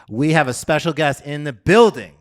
We have a special guest in the building.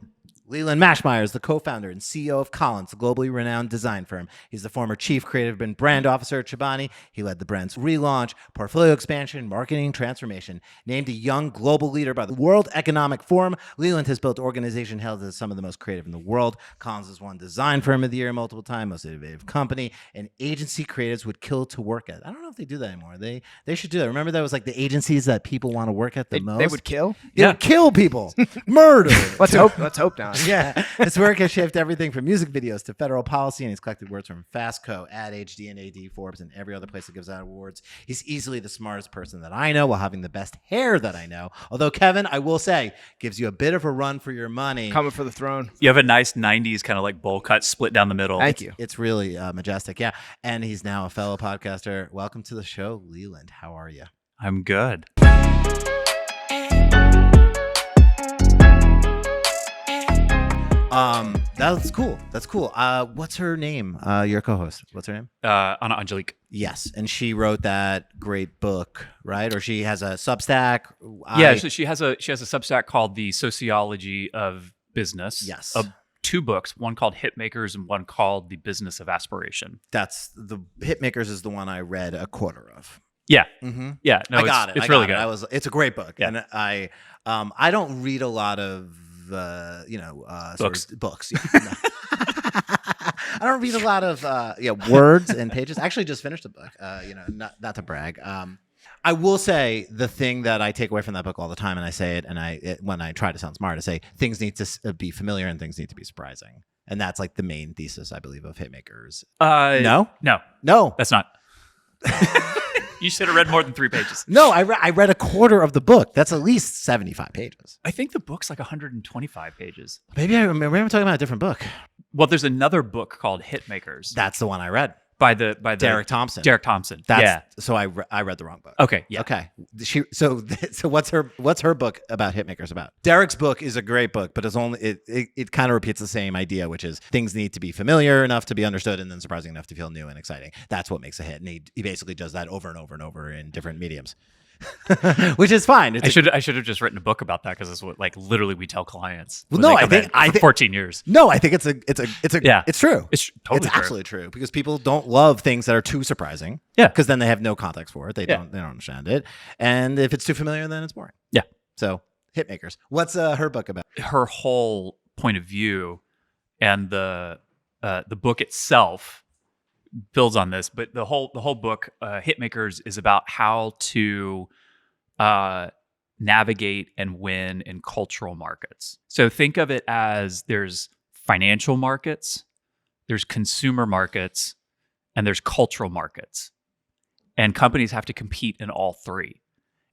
Leland Maschmeyer is the co-founder and CEO of Collins, a globally renowned design firm. He's the former chief creative and brand officer at Chobani. He led the brand's relaunch, portfolio expansion, marketing transformation. Named a young global leader by the World Economic Forum, Leland has built organizations held as some of the most creative in the world. Collins has won Design Firm of the Year multiple times, most innovative company, and agency creatives would kill to work at. I don't know if they do that anymore. They should do that. Remember that was like the agencies that people want to work at the most? They would kill? They would kill people. Murder. Let's hope not. Yeah, his work has shaped everything from music videos to federal policy, and he's collected words from Fastco, Ad Age, D&AD, Forbes, and every other place that gives out awards. He's easily the smartest person that I know while having the best hair that I know. Although Kevin, I will say, gives you a bit of a run for your money. Coming for the throne. You have a nice 90s kind of like bowl cut split down the middle. Thank you. It's really majestic, yeah. And he's now a fellow podcaster. Welcome to the show, Leland. How are you? I'm good. That's cool. That's cool. What's her name? Your co-host. What's her name? Ana Andjelic. Yes, and she wrote that great book, right? Or she has a Substack. Yeah, so she has a Substack called The Sociology of Business. Yes. Two books, one called Hitmakers and one called The Business of Aspiration. That's the Hitmakers is the one I read a quarter of. Yeah. Mm-hmm. Yeah. No, I got it. It's really good. It's a great book, Yeah. and I don't read a lot of Books. Books. Yeah. No. I don't read a lot of words and pages. I actually just finished a book. Not to brag. I will say the thing that I take away from that book all the time, and I say it, when I try to sound smart, I say things need to be familiar and things need to be surprising, and that's like the main thesis, I believe, of Hitmakers. No, That's not. You should have read more than 3 pages. No, I read a quarter of the book. That's at least 75 pages. I think the book's like 125 pages. Maybe I'm talking about a different book. Well, there's another book called Hitmakers. That's the one I read. By the Derek Thompson. Derek Thompson. So I read the wrong book. Okay. Yeah. Okay. So what's her book about Hitmakers about? Derek's book is a great book, but it's only it kind of repeats the same idea, which is things need to be familiar enough to be understood and then surprising enough to feel new and exciting. That's what makes a hit, and he basically does that over and over and over in different mediums. Which is fine. I should have just written a book about that because it's what like literally we tell clients. Well, no, I think 14 years. No, I think it's true. It's totally true. Absolutely true because people don't love things that are too surprising. Yeah, because then they have no context for it. They don't understand it, and if it's too familiar, then it's boring. Yeah. So Hitmakers. What's her book about? Her whole point of view, and the book itself builds on this, but the whole book, Hitmakers, is about how to navigate and win in cultural markets. So think of it as there's financial markets, there's consumer markets, and there's cultural markets. And companies have to compete in all three.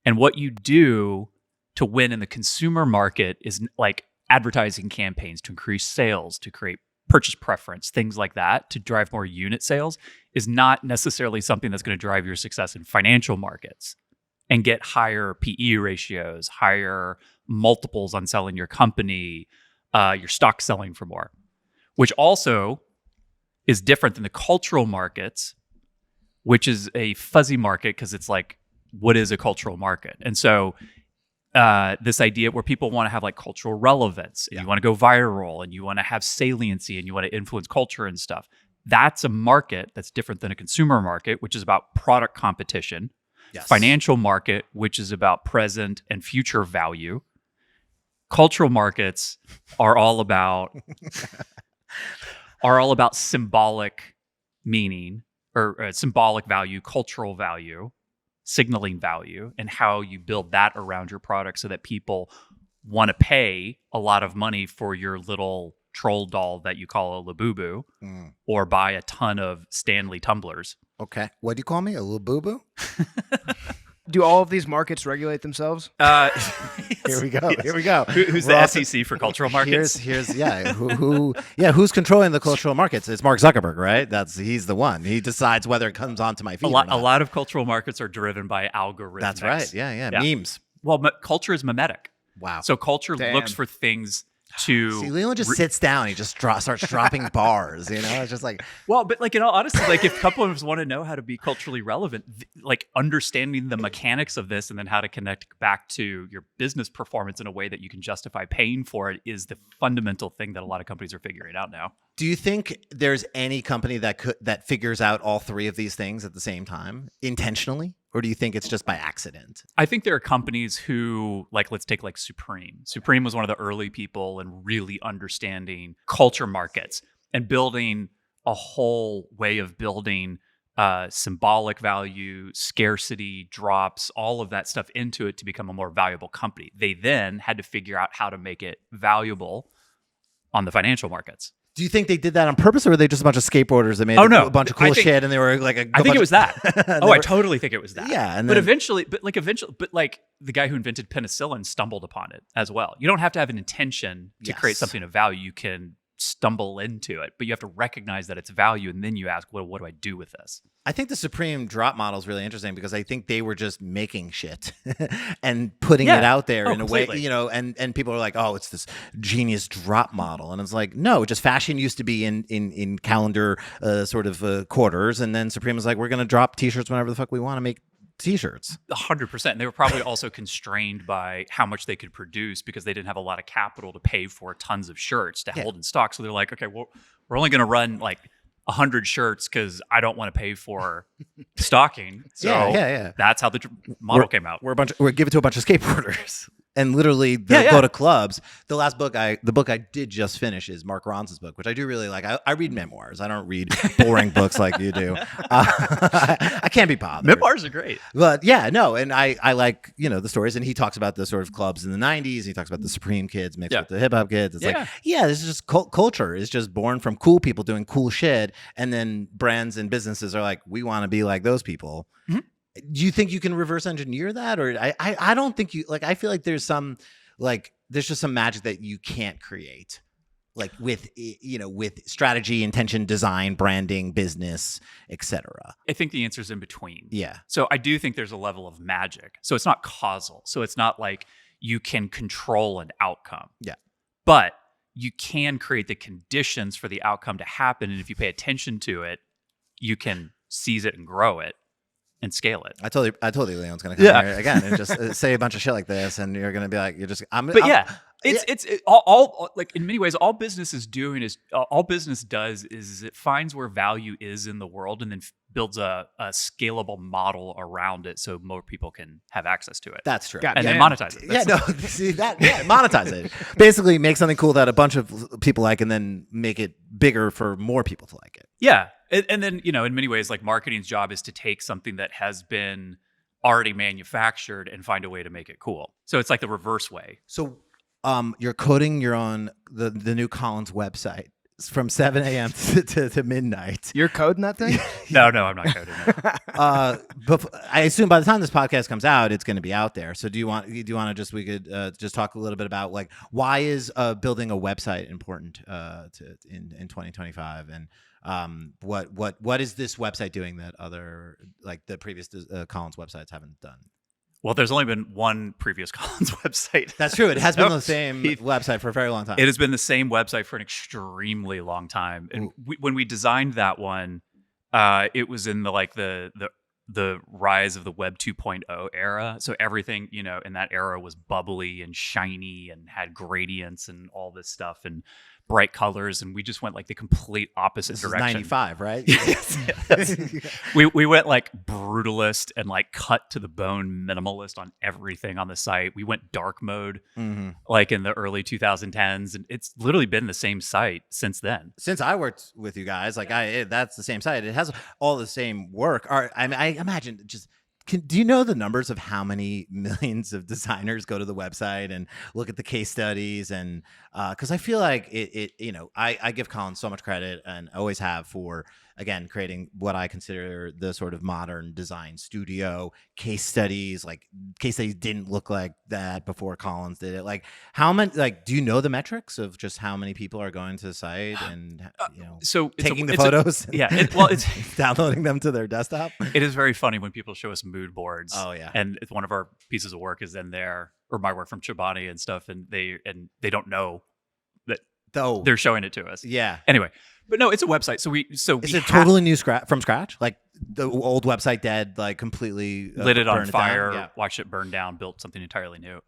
And what you do to win in the consumer market is like advertising campaigns to increase sales, to create purchase preference, things like that, to drive more unit sales is not necessarily something that's going to drive your success in financial markets and get higher PE ratios, higher multiples on selling your company, your stock selling for more, which also is different than the cultural markets, which is a fuzzy market because it's like, what is a cultural market? And so this idea where people want to have like cultural relevance, and you want to go viral, and you want to have saliency, and you want to influence culture and stuff. That's a market that's different than a consumer market, which is about product competition. Yes. Financial market, which is about present and future value. Cultural markets are all about symbolic meaning or symbolic value, cultural value, signaling value, and how you build that around your product so that people want to pay a lot of money for your little troll doll that you call a Labubu, or buy a ton of Stanley tumblers. Okay. What do you call me? A Labubu? Do all of these markets regulate themselves? Here we go. Who's the SEC for cultural markets? Who's controlling the cultural markets? It's Mark Zuckerberg, right? He's the one. He decides whether it comes onto my feed. A lot of cultural markets are driven by algorithms. That's right. Yeah. Memes. Well, culture is mimetic. Wow. So culture looks for things to See, Leland just sits down. He just starts dropping bars. It's just like, well, but like in all honesty, like if companies want to know how to be culturally relevant, like understanding the mechanics of this and then how to connect back to your business performance in a way that you can justify paying for it is the fundamental thing that a lot of companies are figuring out now. do you think there's any company that figures out all three of these things at the same time intentionally? Or do you think it's just by accident? I think there are companies who, like, let's take like Supreme. Supreme was one of the early people in really understanding culture markets and building a whole way of building symbolic value, scarcity, drops, all of that stuff into it to become a more valuable company. They then had to figure out how to make it valuable on the financial markets. Do you think they did that on purpose, or were they just a bunch of skateboarders that made a bunch of cool shit, and they were like I think it was that. I totally think it was that. Yeah, and but eventually, the guy who invented penicillin stumbled upon it as well. You don't have to have an intention to create something of value. You can stumble into it, but you have to recognize that it's value, and then you ask, well, what do I do with this? I think the Supreme drop model is really interesting because I think they were just making shit and putting it out there in a way, and people are like, oh, it's this genius drop model. And it's like, no, just fashion used to be in calendar quarters. And then Supreme was like, we're going to drop t-shirts whenever the fuck we want to make t-shirts. 100%. They were probably also constrained by how much they could produce because they didn't have a lot of capital to pay for tons of shirts to hold in stock. So they're like, okay, well, we're only going to run like 100 shirts because I don't want to pay for stocking. So that's how the model came out. We're give it to a bunch of skateboarders. And literally, they'll go to clubs. The book I did just finish is Mark Ron's book, which I do really like. I read memoirs. I don't read boring books like you do. I can't be bothered. Memoirs are great. But and I like, the stories. And he talks about the sort of clubs in the 90s. He talks about the Supreme kids mixed with the hip hop kids. It's like, this is just culture. It's just born from cool people doing cool shit. And then brands and businesses are like, we want to be like those people. Mm-hmm. Do you think you can reverse engineer that? Or I don't think you I feel like there's just some magic that you can't create, like with strategy, intention, design, branding, business, etc. I think the answer is in between. Yeah. So I do think there's a level of magic. So it's not causal. So it's not like you can control an outcome. Yeah. But you can create the conditions for the outcome to happen. And if you pay attention to it, you can seize it and grow it and scale it. I told you Leon's going to come here again and just say a bunch of shit like this, and you're going to be like, it's all like in many ways, all business does is it finds where value is in the world and then builds a scalable model around it so more people can have access to it. That's true. And then monetize it. See that? Yeah, monetize it. Basically make something cool that a bunch of people like and then make it bigger for more people to like it. Yeah. And then, in many ways, like marketing's job is to take something that has been already manufactured and find a way to make it cool. So it's like the reverse way. So you're coding the new Collins website from 7 a.m. to midnight. You're coding that thing? No, I'm not coding it. But I assume by the time this podcast comes out, it's going to be out there. So do you want to we could just talk a little bit about like why is building a website important in 2025 and what is this website doing that other like the previous Collins websites haven't done? Well, there's only been one previous Collins website. That's true. It has been the same website for a very long time. It has been the same website for an extremely long time. And when we designed that one, it was in the rise of the Web 2.0 era. So everything, in that era was bubbly and shiny and had gradients and all this stuff and bright colors. And we just went like the complete opposite direction. Is 95, right? Yes. We went like brutalist and like cut to the bone minimalist on everything on the site. We went dark mode like in the early 2010s. And it's literally been the same site since then. Since I worked with you guys, that's the same site. It has all the same work. I imagine just... do you know the numbers of how many millions of designers go to the website and look at the case studies? And because I feel like I give Collins so much credit and always have for, again, creating what I consider the sort of modern design studio case studies. Like case studies didn't look like that before Collins did it. Like how many? Like, do you know the metrics of just how many people are going to the site and so taking the photos? It's downloading them to their desktop. It is very funny when people show us mood boards. Oh yeah, and one of our pieces of work is in there, or my work from Chobani and stuff, and they don't know Though. They're showing it to us. Yeah. Anyway, but no, it's a website. Is it totally new from scratch? Like the old website dead, like completely lit it on burned fire, down? watched it burn down, built something entirely new.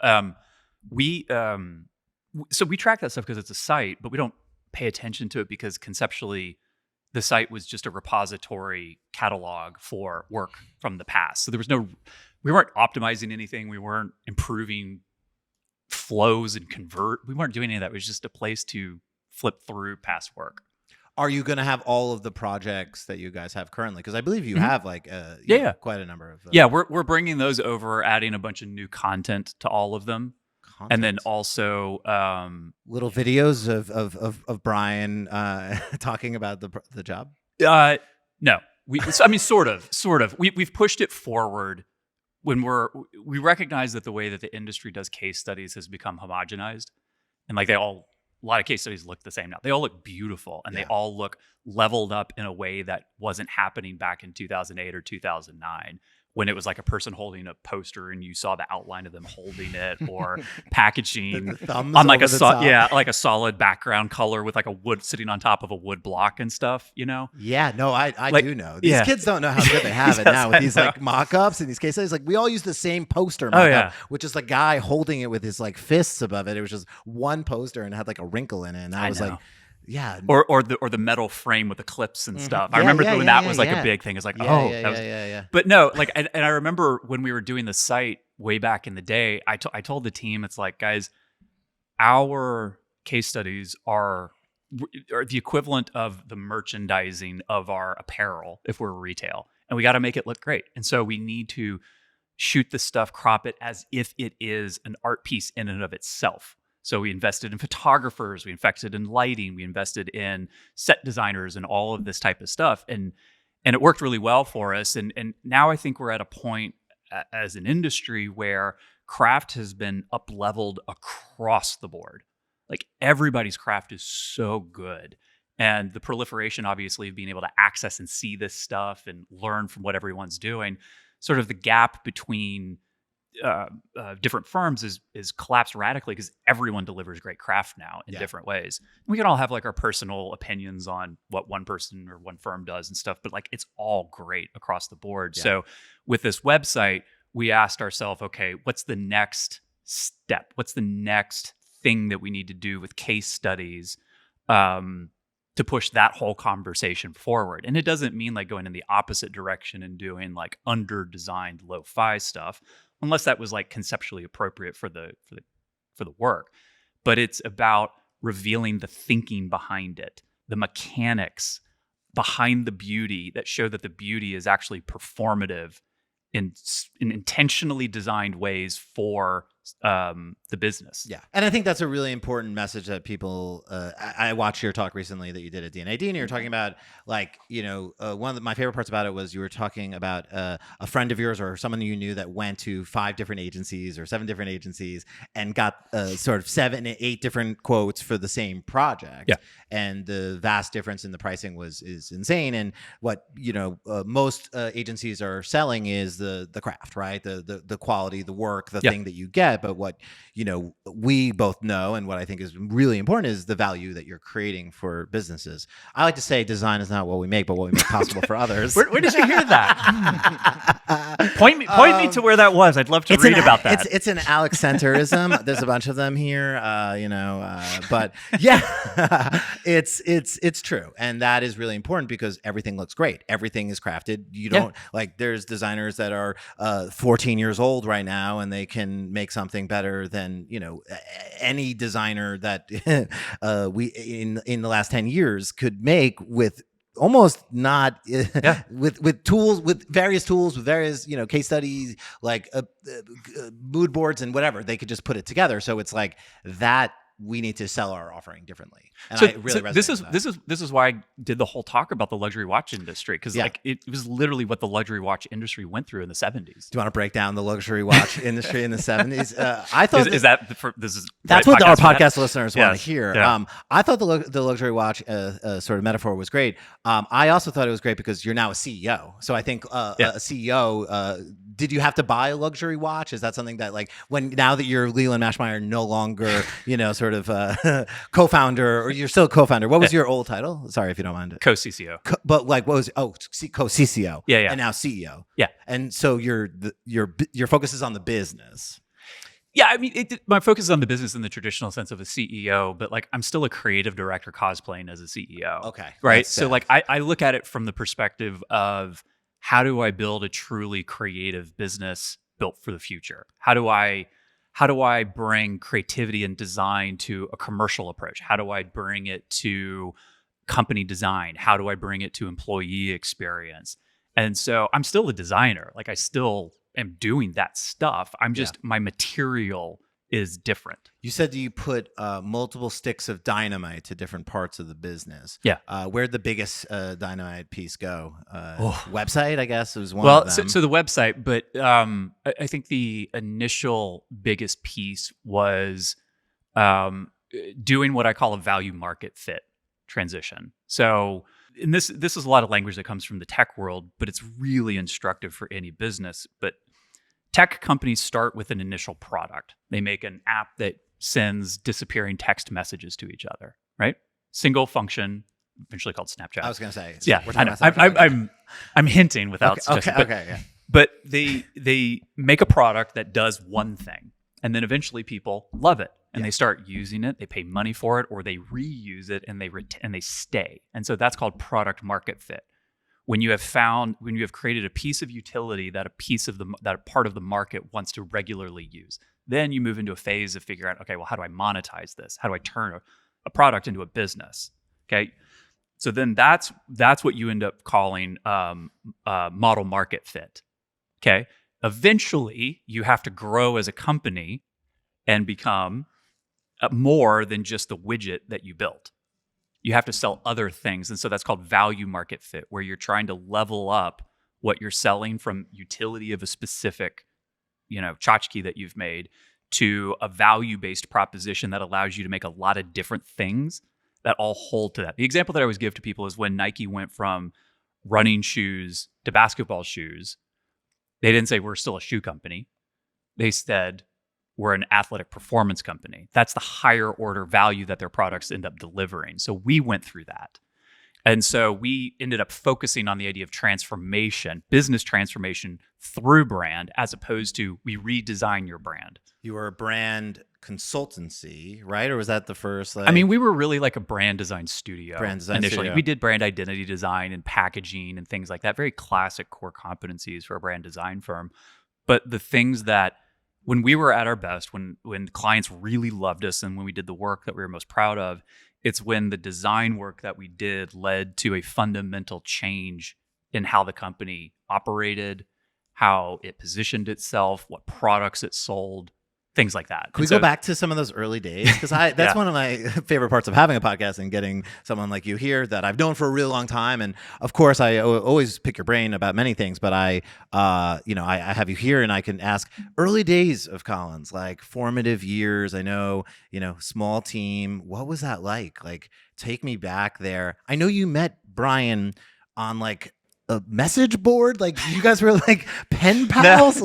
So we track that stuff because it's a site, but we don't pay attention to it because conceptually the site was just a repository catalog for work from the past. So we weren't optimizing anything. We weren't improving flows and we weren't doing any of that. It was just a place to flip through past work. Are you going to have all of the projects that you guys have currently? Because I believe you have like quite a number of them. Yeah, we're bringing those over, adding a bunch of new content to all of them. And then also little videos of Brian talking about the job. No, I mean sort of. We've pushed it forward when we recognize that the way that the industry does case studies has become homogenized, and like a lot of case studies look the same now. They all look beautiful and they all look leveled up in a way that wasn't happening back in 2008 or 2009. When it was like a person holding a poster and you saw the outline of them holding it, or packaging on like a solid background color with like a wood sitting on top of a wood block and stuff, you know? Yeah, no, I like, do know. These kids don't know how good they have it now with these like mock-ups and these case studies. Like we all use the same poster mock-up, which is the guy holding it with his like fists above it. It was just one poster and it had like a wrinkle in it. And I was like, yeah, or the metal frame with the clips and stuff. I remember when that was like a big thing. It's like, yeah. But no, like, and I remember when we were doing the site way back in the day, I told the team, it's like, guys, our case studies are the equivalent of the merchandising of our apparel if we're retail, and we got to make it look great. And so we need to shoot the stuff, crop it as if it is an art piece in and of itself. So we invested in photographers, we invested in lighting, we invested in set designers and all of this type of stuff. And it worked really well for us. And now I think we're at a point as an industry where craft has been up-leveled across the board. Like everybody's craft is so good. And the proliferation, obviously, of being able to access and see this stuff and learn from what everyone's doing, sort of the gap between different firms is collapsed radically because everyone delivers great craft now in different ways. We can all have like our personal opinions on what one person or one firm does and stuff, but like it's all great across the board. So with this website, we asked ourselves, okay, what's the next step? What's the next thing that we need to do with case studies to push that whole conversation forward? And it doesn't mean like going in the opposite direction and doing like under-designed lo-fi stuff, unless that was like conceptually appropriate for the work. But it's about revealing the thinking behind it, the mechanics behind the beauty that show that the beauty is actually performative in intentionally designed ways for the business. Yeah. And I think that's a really important message that people, I watched your talk recently that you did at DNAD, and you were talking about like, one of my favorite parts about it was you were talking about a friend of yours or someone you knew that went to 5 different agencies or 7 different agencies and got sort of 7, 8 different quotes for the same project. Yeah. And the vast difference in the pricing is insane. And what, most agencies are selling is the craft, right? The quality, the work, the thing that you get. But what, we both know, and what I think is really important, is the value that you're creating for businesses. I like to say design is not what we make, but what we make possible for others. Where did you hear that? Point me to where that was. I'd love to read about that. It's an Alex centerism. There's a bunch of them here, but yeah, it's true. And that is really important because everything looks great. Everything is crafted. You don't like, there's designers that are 14 years old right now and they can make something better than any designer that we in the last 10 years could make with almost not with tools, with various case studies, like mood boards and whatever. They could just put it together. So it's like that. We need to sell our offering differently. And I really resonate with that. This is why I did the whole talk about the luxury watch industry, because like it was literally what the luxury watch industry went through in the 70s. Do you want to break down the luxury watch industry in the 70s? I thought that's what our podcast listeners want to hear. Yeah. I thought the luxury watch sort of metaphor was great. I also thought it was great because you're now a CEO. So I think a CEO. Did you have to buy a luxury watch? Is that something that like now that you're Leland Maschmeyer no longer sort sort of co-founder, or you're still a co-founder. What was your old title? Sorry if you don't mind. Co-CCO. But like, what was co-CCO? Yeah. And now CEO. Yeah. And so your focus is on the business. Yeah, I mean, my focus is on the business in the traditional sense of a CEO, but like I'm still a creative director cosplaying as a CEO. Okay. Right. So like I look at it from the perspective of how do I build a truly creative business built for the future? How do I bring creativity and design to a commercial approach? How do I bring it to company design? How do I bring it to employee experience? And so I'm still a designer. Like I still am doing that stuff. I'm just, my material is different. You said you put multiple sticks of dynamite to different parts of the business. Yeah. Where'd the biggest dynamite piece go? Website, I guess, was one of them. Well, so the website, but I think the initial biggest piece was doing what I call a value market fit transition. So, and this is a lot of language that comes from the tech world, but it's really instructive for any business. But tech companies start with an initial product. They make an app that sends disappearing text messages to each other, right? Single function, eventually called Snapchat. I was going to say. Yeah, we're I know. talking about Snapchat. I'm hinting without suggesting. Yeah. But they make a product that does one thing, and then eventually people love it, and they start using it. They pay money for it, or they reuse it, and they stay. And so that's called product market fit. When you have created a piece of utility that a part of the market wants to regularly use, then you move into a phase of figuring out, okay, well, how do I monetize this? How do I turn a product into a business? Okay, so then that's what you end up calling model market fit. Okay, eventually you have to grow as a company and become more than just the widget that you built. You have to sell other things. And so that's called value market fit, where you're trying to level up what you're selling from utility of a specific, tchotchke that you've made to a value-based proposition that allows you to make a lot of different things that all hold to that. The example that I always give to people is when Nike went from running shoes to basketball shoes, they didn't say we're still a shoe company. They said, we're an athletic performance company. That's the higher order value that their products end up delivering. So we went through that. And so we ended up focusing on the idea of transformation, business transformation through brand, as opposed to we redesign your brand. You were a brand consultancy, right? Or was that the first? I mean, we were really like a brand design studio. Initially. Studio. We did brand identity design and packaging and things like that. Very classic core competencies for a brand design firm. But the things that when we were at our best, when clients really loved us and when we did the work that we were most proud of, it's when the design work that we did led to a fundamental change in how the company operated, how it positioned itself, what products it sold, things like that. Can we go back to some of those early days? Because that's one of my favorite parts of having a podcast and getting someone like you here that I've known for a really long time. And of course, I always pick your brain about many things, but I have you here and I can ask early days of Collins, like formative years. I know, small team. What was that like? Like, take me back there. I know you met Brian on like a message board, like you guys were like pen pals.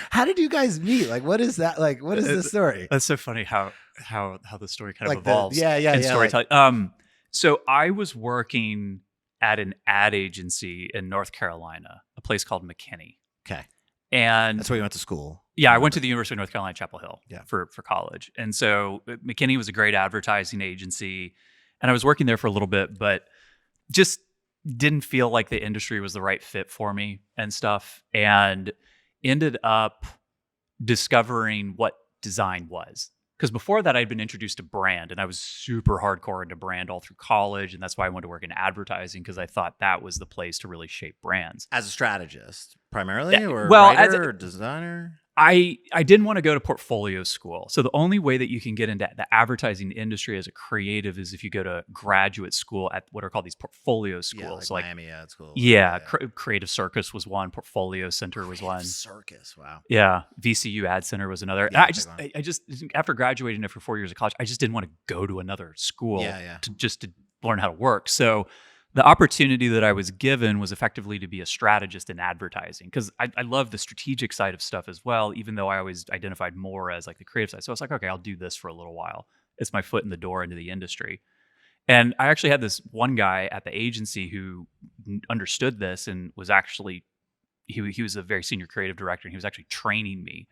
How did you guys meet? Like, what is that? Like, what is the story? That's so funny how the story kind of like evolves. In storytelling. So I was working at an ad agency in North Carolina, a place called McKinney. Okay. And that's where you went to school. Yeah, I went to the University of North Carolina, Chapel Hill for college. And so McKinney was a great advertising agency. And I was working there for a little bit, but just didn't feel like the industry was the right fit for me and stuff, and ended up discovering what design was. Because before that, I'd been introduced to brand, and I was super hardcore into brand all through college, and that's why I wanted to work in advertising, because I thought that was the place to really shape brands. As a strategist, primarily, or as writer, or designer? I didn't want to go to portfolio school. So the only way that you can get into the advertising industry as a creative is if you go to graduate school at what are called these portfolio schools. Like Miami Ad School. Creative Circus was one. Portfolio Center was one. Circus, wow. Yeah, VCU Ad Center was another. Yeah, I just after graduating after 4 years of college, I just didn't want to go to another school to learn how to work. So the opportunity that I was given was effectively to be a strategist in advertising, because I love the strategic side of stuff as well, even though I always identified more as like the creative side. So I was like, okay, I'll do this for a little while. It's my foot in the door into the industry. And I actually had this one guy at the agency who understood this and was actually, he was a very senior creative director, and he was actually training me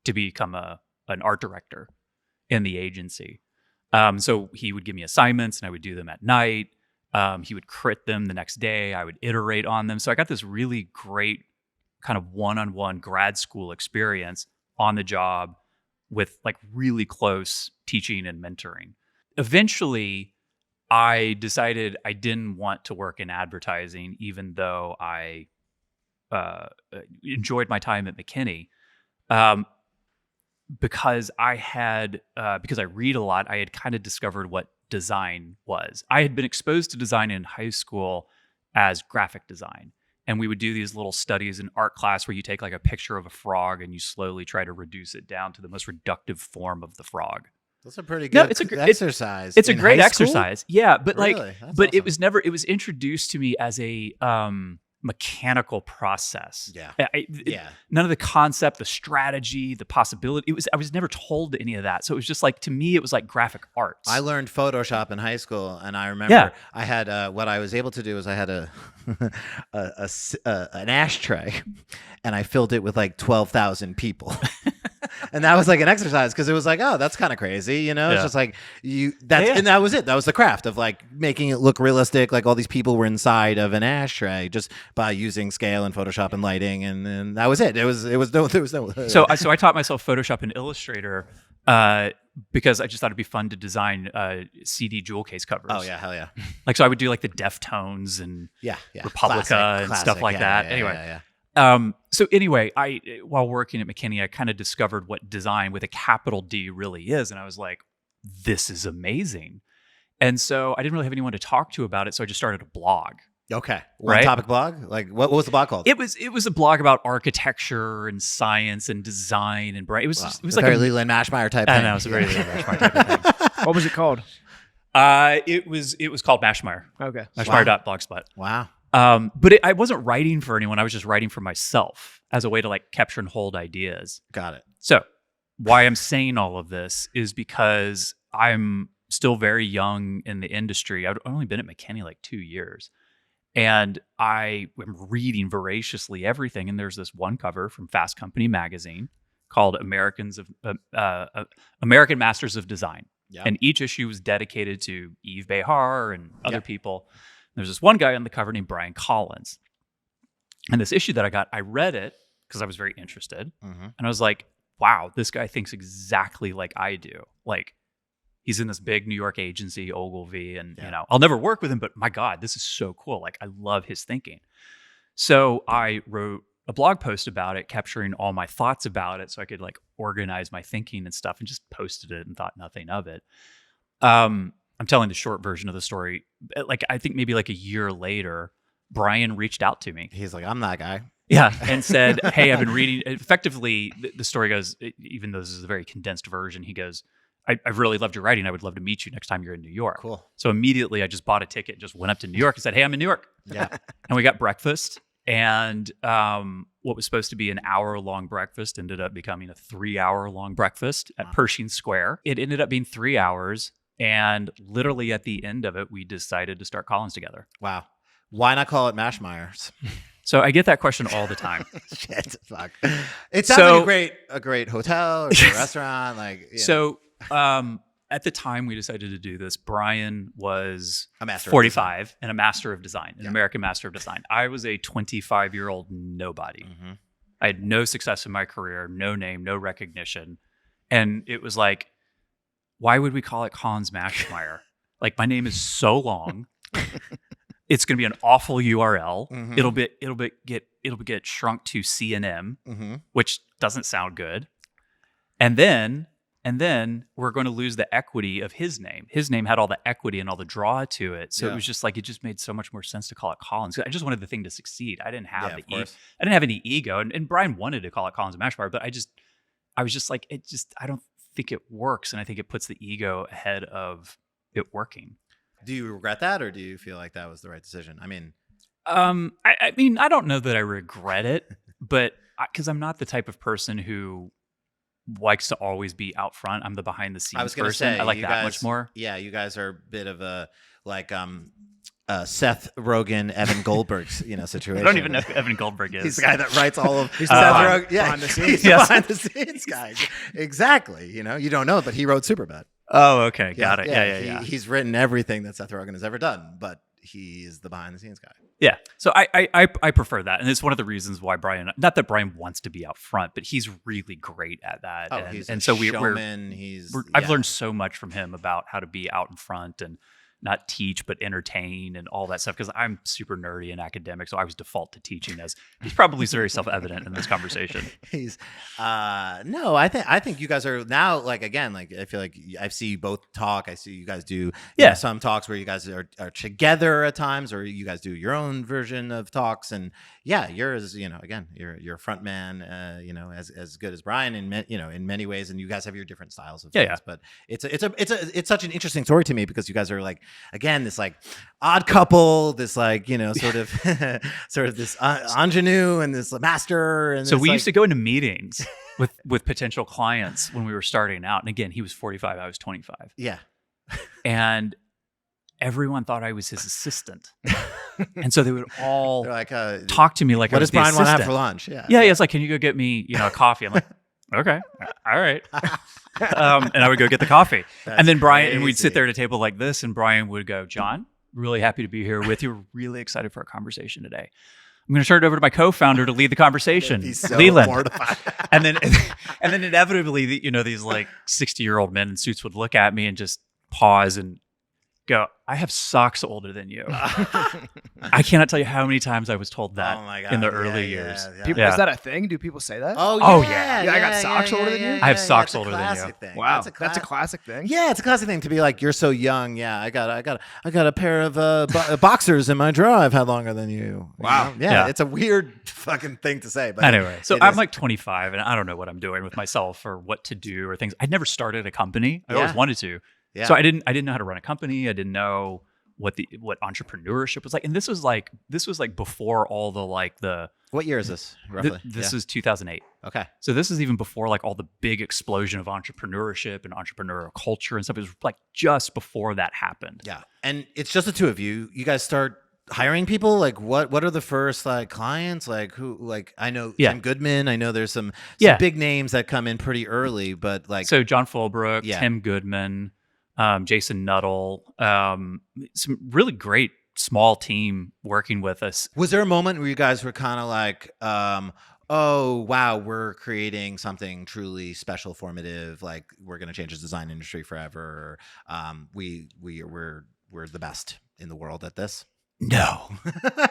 to become an art director in the agency. So he would give me assignments and I would do them at night. He would crit them the next day. I would iterate on them. So I got this really great kind of one-on-one grad school experience on the job with like really close teaching and mentoring. Eventually, I decided I didn't want to work in advertising, even though I enjoyed my time at McKinney. Because because I read a lot, I had kind of discovered what design was. I had been exposed to design in high school as graphic design. And we would do these little studies in art class where you take like a picture of a frog and you slowly try to reduce it down to the most reductive form of the frog. That's a pretty good exercise. It's a great exercise. Yeah, but Really? but That's awesome. it was introduced to me as a mechanical process. Yeah. None of the concept, the strategy, the possibility. I was never told any of that. So it was just like, to me, it was like graphic arts. I learned Photoshop in high school, and I remember I had what I was able to do is I had an ashtray, and I filled it with like 12,000 people. And that was like an exercise, because it was like, oh, that's kind of crazy, you know? It's just like and that was it. That was the craft of like making it look realistic, like all these people were inside of an ashtray just by using scale and Photoshop and lighting, and then that was it. There was no. So I taught myself Photoshop and Illustrator because I just thought it'd be fun to design CD jewel case covers. Oh yeah, hell yeah. Like, so I would do like the Deftones and Republica and stuff like that. Anyway. So anyway, while working at McKinney, I kind of discovered what design with a capital D really is. And I was like, this is amazing. And so I didn't really have anyone to talk to about it. So I just started a blog. Okay. One topic blog? Like what was the blog called? It was a blog about architecture and science and design and it was like very Leland Maschmeyer type thing. I know, it was a very Leland Maschmeyer type of thing. What was it called? It was called Maschmeyer. Okay. Maschmeyer.blogspot. Wow. But I wasn't writing for anyone. I was just writing for myself as a way to like capture and hold ideas. Got it. So why I'm saying all of this is because I'm still very young in the industry. I've only been at McKinney like 2 years. And I am reading voraciously everything. And there's this one cover from Fast Company magazine called American Masters of Design. Yep. And each issue was dedicated to Yves Behar and other people. There's this one guy on the cover named Brian Collins. And this issue that I got, I read it because I was very interested. Mm-hmm. And I was like, wow, this guy thinks exactly like I do. Like, he's in this big New York agency, Ogilvy, and you know, I'll never work with him, but my God, this is so cool. Like, I love his thinking. So I wrote a blog post about it, capturing all my thoughts about it so I could like organize my thinking and stuff, and just posted it and thought nothing of it. I'm telling the short version of the story. Like, I think maybe like a year later, Brian reached out to me. He's like, I'm that guy. Yeah. And said, hey, I've been reading. Effectively, the story goes, even though this is a very condensed version, he goes, I've really loved your writing. I would love to meet you next time you're in New York. Cool. So immediately I just bought a ticket, just went up to New York and said, hey, I'm in New York. Yeah. And we got breakfast. And what was supposed to be an hour-long breakfast ended up becoming a 3-hour-long breakfast at Pershing Square. It ended up being 3 hours. And literally at the end of it, we decided to start Collins together. Wow. Why not call it Maschmeyer's? So I get that question all the time. Shit, fuck. It sounds like a great hotel or a great restaurant. Like, yeah. So at the time we decided to do this, Brian was a master 45 and a master of design, an American master of design. I was a 25-year-old nobody. Mm-hmm. I had no success in my career, no name, no recognition. And it was like, why would we call it Collins Maschmeyer? Like, my name is so long. It's going to be an awful URL. Mm-hmm. It'll get shrunk to C&M, mm-hmm. which doesn't sound good. And then we're going to lose the equity of his name. His name had all the equity and all the draw to it. So it was just like, it just made so much more sense to call it Collins. I just wanted the thing to succeed. I didn't have I didn't have any ego. And Brian wanted to call it Collins Maschmeyer, but I was just like, I don't think it works. And I think it puts the ego ahead of it working. Do you regret that, or do you feel like that was the right decision? I mean, I mean, I don't know that I regret it, but because I'm not the type of person who likes to always be out front. I'm the behind the scenes I was going to person. say, I like you that guys, much more. Yeah, you guys are a bit of a Seth Rogen, Evan Goldberg, situation. I don't even know who Evan Goldberg is. He's the guy that writes all of. He's Seth behind- Rogen, yeah, behind the scenes. He's the behind the scenes guy. Exactly. You don't know, but he wrote Superbad. Oh, okay, got it. Yeah. He's written everything that Seth Rogen has ever done, but he is the behind the scenes guy. Yeah. So I prefer that. And it's one of the reasons why Brian, not that Brian wants to be out front, but he's really great at that. Oh, and, he's and a so showman. I've learned so much from him about how to be out in front and not teach, but entertain and all that stuff. Because I'm super nerdy and academic, so I was default to teaching as he's probably very self-evident in this conversation. He's no, I think you guys are now, like, again, like, I feel like I see you both talk. I see you guys do some talks where you guys are together at times, or you guys do your own version of talks. And yeah, yours, again, you're a front man, as good as Brian in many ways, and you guys have your different styles of things. Yeah. But it's such an interesting story to me, because you guys are like, again, this like odd couple, this like sort of this ingenue and this master. And so we used to go into meetings with potential clients when we were starting out. And again, he was 45, I was 25. Yeah. And everyone thought I was his assistant. And so they would all like, talk to me like, what I was does Brian the want to have assistant. for lunch? Yeah. Yeah. It's like, can you go get me, a coffee? I'm like, okay, all right. And I would go get the coffee. And then Brian, and we'd sit there at a table like this, and Brian would go, John, really happy to be here with you. We're really excited for our conversation today. I'm going to turn it over to my co-founder to lead the conversation, He's so Leland. mortified. And then inevitably, these like 60-year-old men in suits would look at me and just pause and go, I have socks older than you. I cannot tell you how many times I was told that in the early years. People, is that a thing? Do people say that? Oh, yeah. I got socks older than you? I have socks It's a older than you. classic thing. Wow, That's a classic thing. Yeah, it's a classic thing to be like, you're so young. Yeah, I got a pair of boxers in my drawer I've had longer than you. Wow. Yeah, it's a weird fucking thing to say. But anyway, so I'm like 25, and I don't know what I'm doing with myself or what to do or things. I'd never started a company. I always wanted to. Yeah. So I didn't know how to run a company. I didn't know what entrepreneurship was like. And this was like before all the What year is this roughly? This is 2008. Okay. So this is even before like all the big explosion of entrepreneurship and entrepreneurial culture and stuff. It was like just before that happened. Yeah. And it's just the two of you. You guys start hiring people. Like what are the first like clients? Like who? Like I know Tim Goodman. I know there's some big names that come in pretty early, but like so John Fulbrook, Tim Goodman, Jason Nuttall, some really great small team working with us. Was there a moment where you guys were kind of like, oh wow, we're creating something truly special, formative, like we're going to change the design industry forever? We're the best in the world at this? No,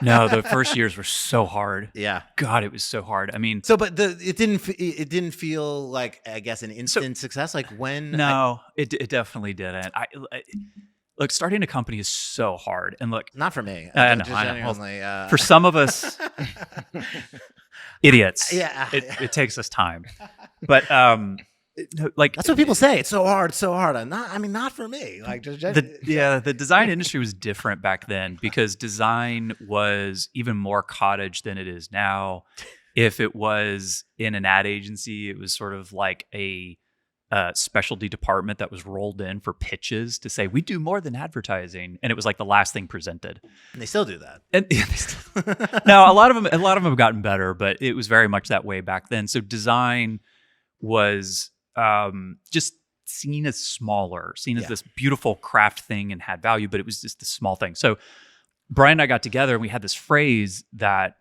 the first years were so hard. Yeah, God, it was so hard. I mean, but it didn't feel like, I guess, an instant success. Like when? No, it definitely didn't. Look, starting a company is so hard, and look, not for me. I know. Well, for some of us, idiots. Yeah, it takes us time, but like that's what people say. It's so hard, so hard. Not for me. Like the design industry was different back then because design was even more cottage than it is now. If it was in an ad agency, it was sort of like a specialty department that was rolled in for pitches to say we do more than advertising, and it was like the last thing presented. And they still do that. And no, a lot of them have gotten better, but it was very much that way back then. So design was just seen as smaller, as this beautiful craft thing and had value, but it was just this small thing. So Brian and I got together and we had this phrase that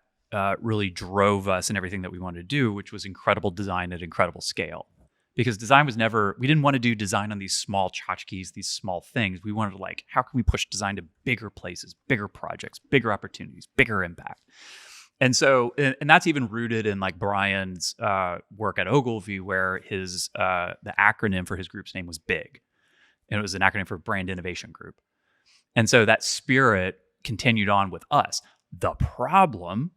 really drove us in everything that we wanted to do, which was incredible design at incredible scale. Because design was we didn't want to do design on these small tchotchkes, these small things. We wanted to how can we push design to bigger places, bigger projects, bigger opportunities, bigger impact? And so, and that's even rooted in like Brian's work at Ogilvy, where his the acronym for his group's name was BIG, and it was an acronym for Brand Innovation Group. And so that spirit continued on with us. The problem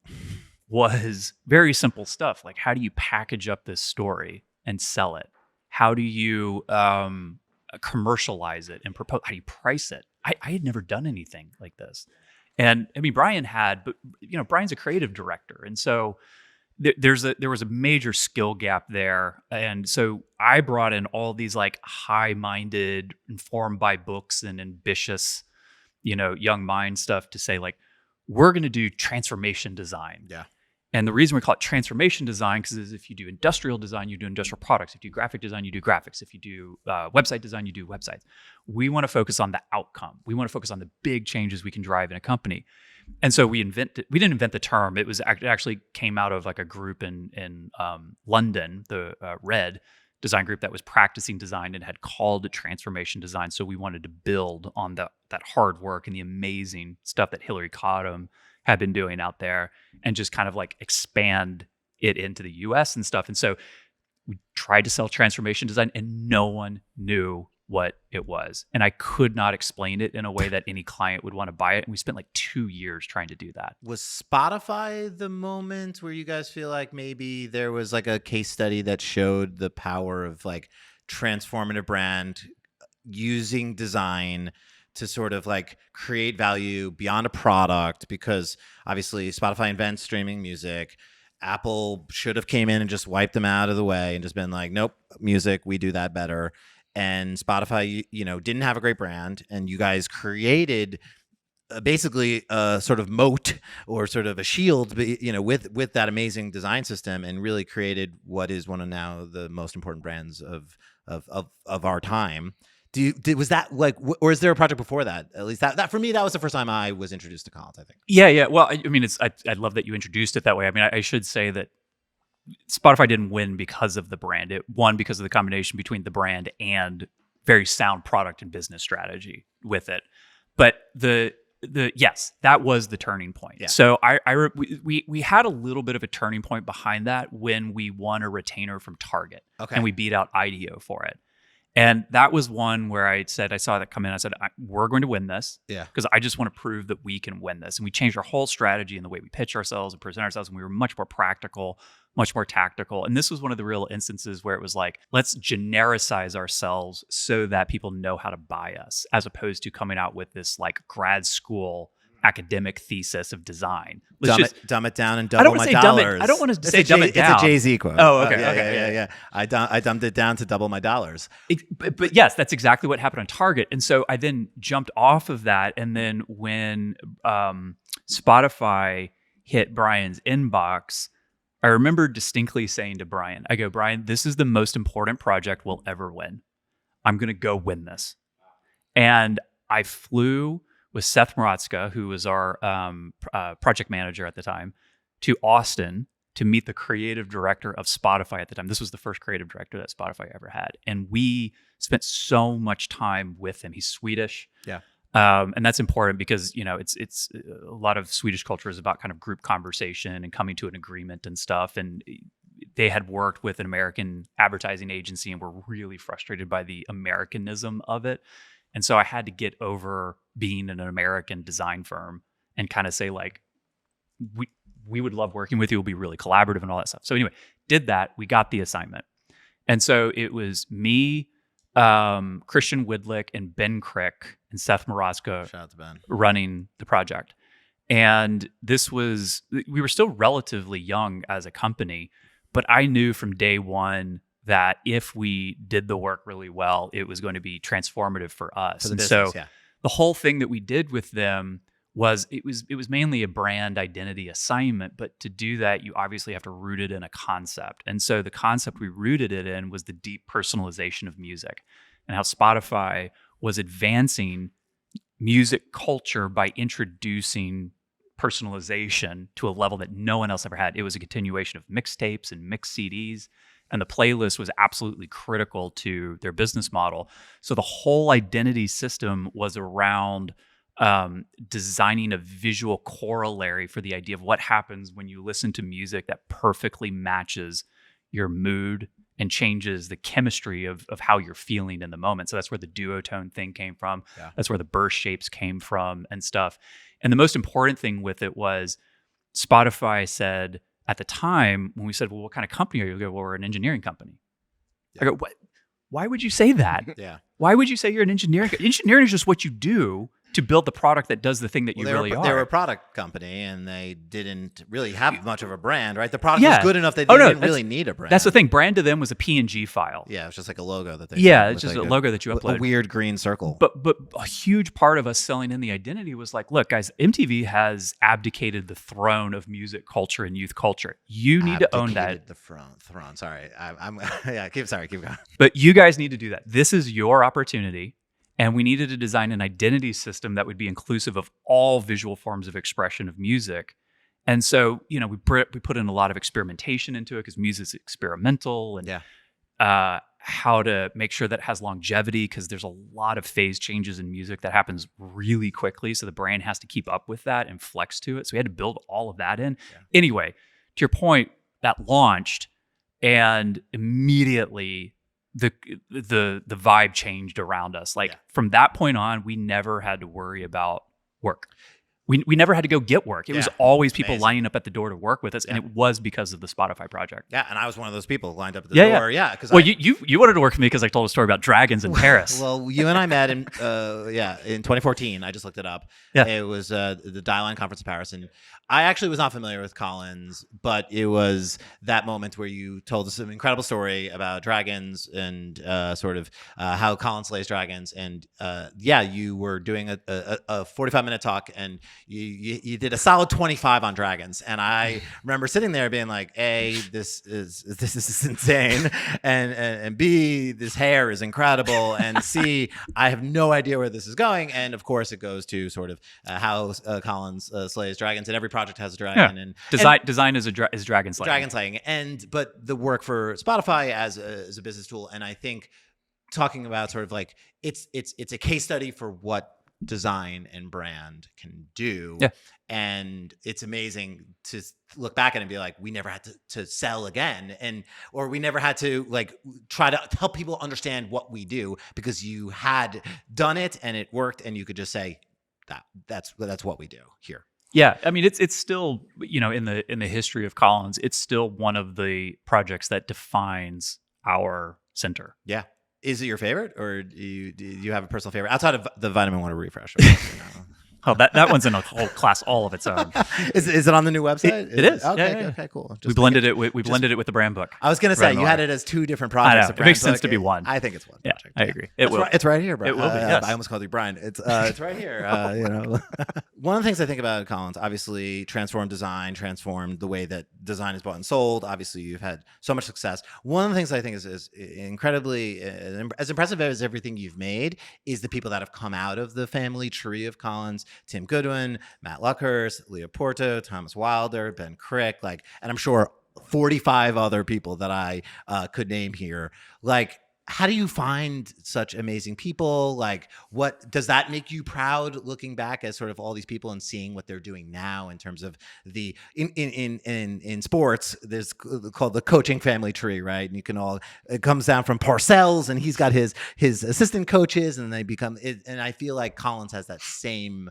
was very simple stuff, like how do you package up this story and sell it? How do you commercialize it and propose? How do you price it? I had never done anything like this. And I mean, Brian had, but Brian's a creative director. And so there was a major skill gap there. And so I brought in all these like high-minded, informed by books and ambitious, young mind stuff to say like, we're going to do transformation design. Yeah. And the reason we call it transformation design, because if you do industrial design, you do industrial products. If you do graphic design, you do graphics. If you do website design, you do websites. We want to focus on the outcome. We want to focus on the big changes we can drive in a company. And so we didn't invent the term. It actually came out of like a group in London, the Red design group that was practicing design and had called it transformation design. So we wanted to build on that hard work and the amazing stuff that Hillary Cottom had been doing out there and just kind of like expand it into the US and stuff. And so we tried to sell transformation design and no one knew what it was. And I could not explain it in a way that any client would want to buy it. And we spent like 2 years trying to do that. Was Spotify the moment where you guys feel like maybe there was like a case study that showed the power of like transformative brand using design to sort of like create value beyond a product? Because obviously Spotify invents streaming music. Apple should have came in and just wiped them out of the way and just been like, nope, music, we do that better. And Spotify, didn't have a great brand, and you guys created basically a sort of moat or sort of a shield, with that amazing design system, and really created what is one of now the most important brands of our time. Was that like, or is there a project before that? At least that for me, that was the first time I was introduced to Collins, I think. Yeah. Well, I mean, I love that you introduced it that way. I mean, I should say that Spotify didn't win because of the brand. It won because of the combination between the brand and very sound product and business strategy with it. But yes, that was the turning point. Yeah. So we had a little bit of a turning point behind that when we won a retainer from Target. Okay. And we beat out IDEO for it. And that was one where I saw that come in. I said, we're going to win this. Yeah. Because I just want to prove that we can win this. And we changed our whole strategy and the way we pitch ourselves and present ourselves. And we were much more practical, much more tactical. And this was one of the real instances where it was like, let's genericize ourselves so that people know how to buy us, as opposed to coming out with this like grad school academic thesis of design. Dumb it down and double my dollars. I don't want to say dumb it down. It's a Jay-Z quote. Oh, okay. Yeah. I dumbed it down to double my dollars. But yes, that's exactly what happened on Target. And so I then jumped off of that. And then when Spotify hit Brian's inbox, I remember distinctly saying to Brian, I go, Brian, this is the most important project we'll ever win. I'm going to go win this. And I flew with Seth Maratska, who was our project manager at the time, to Austin to meet the creative director of Spotify at the time. This was the first creative director that Spotify ever had. And we spent so much time with him. He's Swedish. Yeah. And that's important because, it's a lot of Swedish culture is about kind of group conversation and coming to an agreement and stuff. And they had worked with an American advertising agency and were really frustrated by the Americanism of it. And so I had to get over being an American design firm and kind of say like, we would love working with you. We'll be really collaborative and all that stuff. So anyway, did that. We got the assignment. And so it was me, Christian Widlick, and Ben Crick and Seth Maratska Shout out to Ben. Running the project. And we were still relatively young as a company, but I knew from day one that if we did the work really well, it was going to be transformative for us. For the business, so the whole thing that we did with them was it was mainly a brand identity assignment. But to do that, you obviously have to root it in a concept. And so the concept we rooted it in was the deep personalization of music and how Spotify was advancing music culture by introducing personalization to a level that no one else ever had. It was a continuation of mixtapes and mixed CDs. And the playlist was absolutely critical to their business model. So the whole identity system was around designing a visual corollary for the idea of what happens when you listen to music that perfectly matches your mood and changes the chemistry of how you're feeling in the moment. So that's where the duotone thing came from. Yeah. That's where the burst shapes came from and stuff. And the most important thing with it was Spotify said, at the time, when we said, well, what kind of company are you? We go, well, we're an engineering company. Yeah. I go, what? Why would you say that? Yeah. Why would you say you're an engineering company? Engineering is just what you do to build the product that does the thing that you really are. They were a product company, and they didn't really have much of a brand, right? The product Yeah. was good enough that they didn't really need a brand. That's the thing. Brand to them was a PNG file. Yeah, it was just like a logo that they Yeah, sent it's with just like a logo that you upload. A weird green circle. But a huge part of us selling in the identity was like, look, guys, MTV has abdicated the throne of music culture and youth culture. You need to own that. The throne. Sorry, I'm yeah. Keep going. But you guys need to do that. This is your opportunity. And we needed to design an identity system that would be inclusive of all visual forms of expression of music. And so, we put in a lot of experimentation into it because music's experimental, and how to make sure that it has longevity, because there's a lot of phase changes in music that happens really quickly. So the brand has to keep up with that and flex to it. So we had to build all of that in. Yeah. Anyway, to your point, that launched, and immediately the vibe changed around us. Like from that point on, we never had to worry about work. We never had to go get work. It was always people lining up at the door to work with us, and it was because of the Spotify project. Yeah, and I was one of those people lined up at the door. Yeah, because you wanted to work with me because I told a story about dragons in Paris. Well, you and I met in 2014. I just looked it up. Yeah, it was the Dial-Line conference in Paris, and I actually was not familiar with Collins, but it was that moment where you told us an incredible story about dragons and sort of how Collins slays dragons, and you were doing a 45-minute talk, and you did a solid 25 on dragons, and I remember sitting there being like, A, this is insane, and B, this hair is incredible, and C, I have no idea where this is going, and of course it goes to sort of how Collins slays dragons, and every project has a dragon, and design is dragon slaying. Dragon slaying, but the work for Spotify as a business tool, and I think talking about sort of like it's a case study for what design and brand can do. Yeah. And it's amazing to look back at it and be like, we never had to sell again, or we never had to like try to help people understand what we do, because you had done it and it worked, and you could just say that's what we do here. Yeah, I mean it's still, in the history of Collins, it's still one of the projects that defines our center. Yeah. Is it your favorite, or do you have a personal favorite outside of the Vitamin Water Refresh? Oh, that one's in a whole class all of its own. Is it on the new website? It is. Okay, yeah. Okay, cool. We blended it with the brand book. I was going to say you had it as two different projects. It makes sense to be one. I think it's one project. I agree. It's right here, bro. It will be. Yes. I almost called you Brian. It's right here. One of the things I think about Collins, obviously, transformed design, transformed the way that design is bought and sold. Obviously, you've had so much success. One of the things I think is incredibly as impressive as everything you've made is the people that have come out of the family tree of Collins. Tim Goodwin, Matt Luckhurst, Leah Porto, Thomas Wilder, Ben Crick, and I'm sure 45 other people that I could name here. How do you find such amazing people? What does that make you proud looking back at sort of all these people and seeing what they're doing now in terms of the in sports? There's called the coaching family tree, right? And it comes down from Parcells, and he's got his assistant coaches, and they become it. And I feel like Collins has that same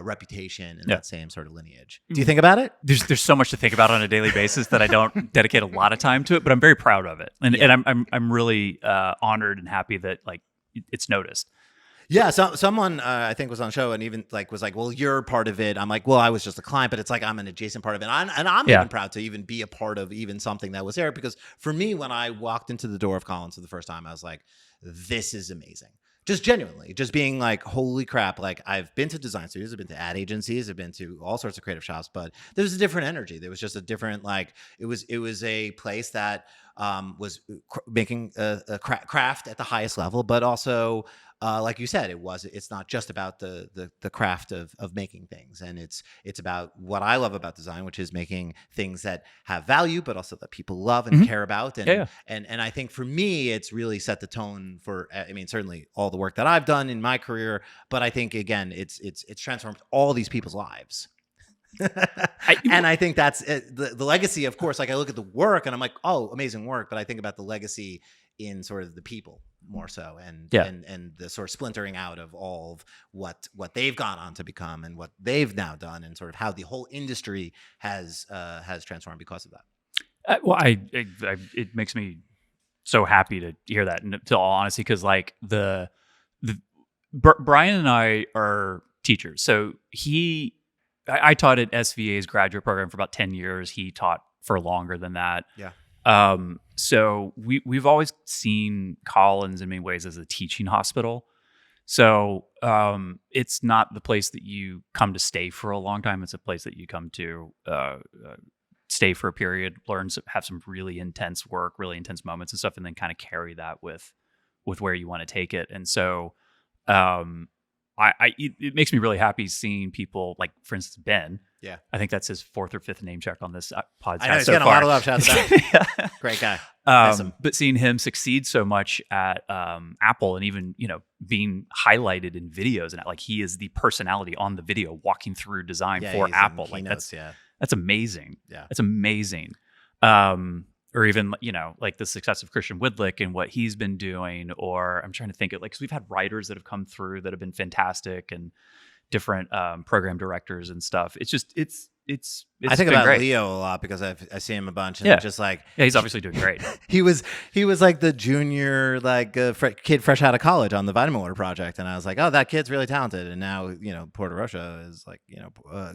reputation and that same sort of lineage. Do you think about it? There's so much to think about on a daily basis that I don't dedicate a lot of time to it, but I'm very proud of it, and I'm really honored and happy that it's noticed. Yeah, someone I think was on the show and even was like, well, you're part of it. I'm like, well, I was just a client, but it's like I'm an adjacent part of it. And I'm even proud to even be a part of even something that was there, because for me, when I walked into the door of Collins for the first time, I was like, this is amazing. Just genuinely, just being like, holy crap. I've been to design studios, I've been to ad agencies, I've been to all sorts of creative shops, but there was a different energy. There was just a different, it was a place that was making a craft at the highest level, but also, like you said, it's not just about the craft of making things. And it's about what I love about design, which is making things that have value, but also that people love and care about. And, and I think for me, it's really set the tone for, certainly all the work that I've done in my career, but I think again, it's transformed all these people's lives. And I think that's the legacy, of course. I look at the work and I'm like, oh, amazing work. But I think about the legacy in sort of the people more so, and the sort of splintering out of all of what they've gone on to become and what they've now done, and sort of how the whole industry has transformed because of that. It makes me so happy to hear that, and to all honesty, because Brian and I are teachers. So I taught at SVA's graduate program for about 10 years. He taught for longer than that. Yeah. So we've always seen Collins in many ways as a teaching hospital. So it's not the place that you come to stay for a long time. It's a place that you come to stay for a period, have some really intense work, really intense moments and stuff, and then kind of carry that with where you want to take it. And so it makes me really happy seeing people like, for instance, Ben. Yeah. I think that's his fourth or fifth name check on this podcast. I know, he's so getting far. a lot of love. Shout out to Ben. Yeah. Great guy. Awesome. But seeing him succeed so much at Apple, and even being highlighted in videos, and like he is the personality on the video walking through design for Apple. Like that's amazing. Yeah, that's amazing. Or even like the success of Christian Woodlick and what he's been doing. Or I'm trying to think of because we've had writers that have come through that have been fantastic, and different program directors and stuff. It's just it's I think been about great. Leo a lot because I see him a bunch, and just like he's obviously doing great. he was like the junior kid fresh out of college on the Vitamin Water project, and I was like, oh, that kid's really talented. And now Porto Rocha is like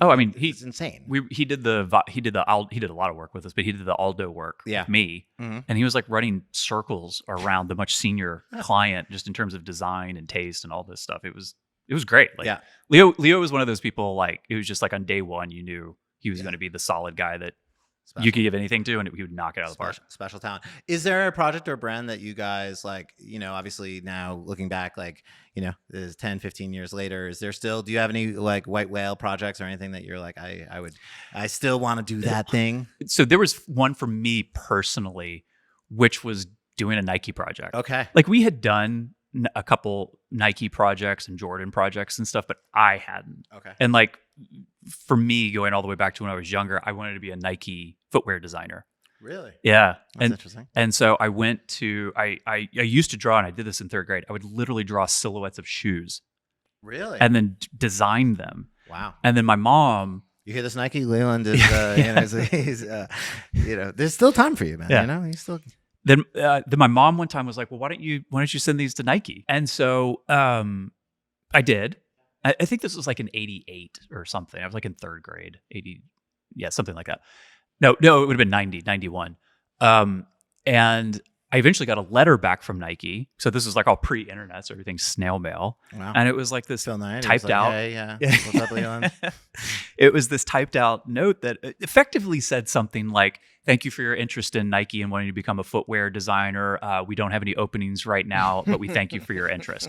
I mean he's insane. He did a lot of work with us, but he did the Aldo work with me, and he was like running circles around the much senior client just in terms of design and taste and all this stuff. It was great. Like, Leo was one of those people, like, it was just like on day one, you knew he was going to be the solid guy that you could give anything to, and he would knock it out of the park. Special talent. Is there a project or brand that you guys like, obviously now looking back, like, this is 10, 15 years later, do you have any like white whale projects or anything that you're like, I still want to do that thing? So there was one for me personally, which was doing a Nike project. Okay. Like we had done a couple Nike projects and Jordan projects and stuff, but I hadn't. Okay. And like for me, going all the way back to when I was younger, I wanted to be a Nike footwear designer. Really? Yeah. That's interesting. And so I went to I used to draw, and I did this in third grade. I would literally draw silhouettes of shoes. Really? And then design them. Wow. And then my mom. You hear this, Nike? Leland is he's there's still time for you, man. Yeah. He's still. Then my mom one time was like, well, why don't you send these to Nike? And so I did. I think this was like in 88 or something. I was like in third grade, 80. Yeah, something like that. No, it would have been 90, 91. And I eventually got a letter back from Nike. So this was like all pre-internet, so everything's snail mail. Wow. And it was like this typed out. Hey, yeah. What's up, Leland? It was this typed out note that effectively said something like, thank you for your interest in Nike and wanting to become a footwear designer. We don't have any openings right now, but we thank you for your interest.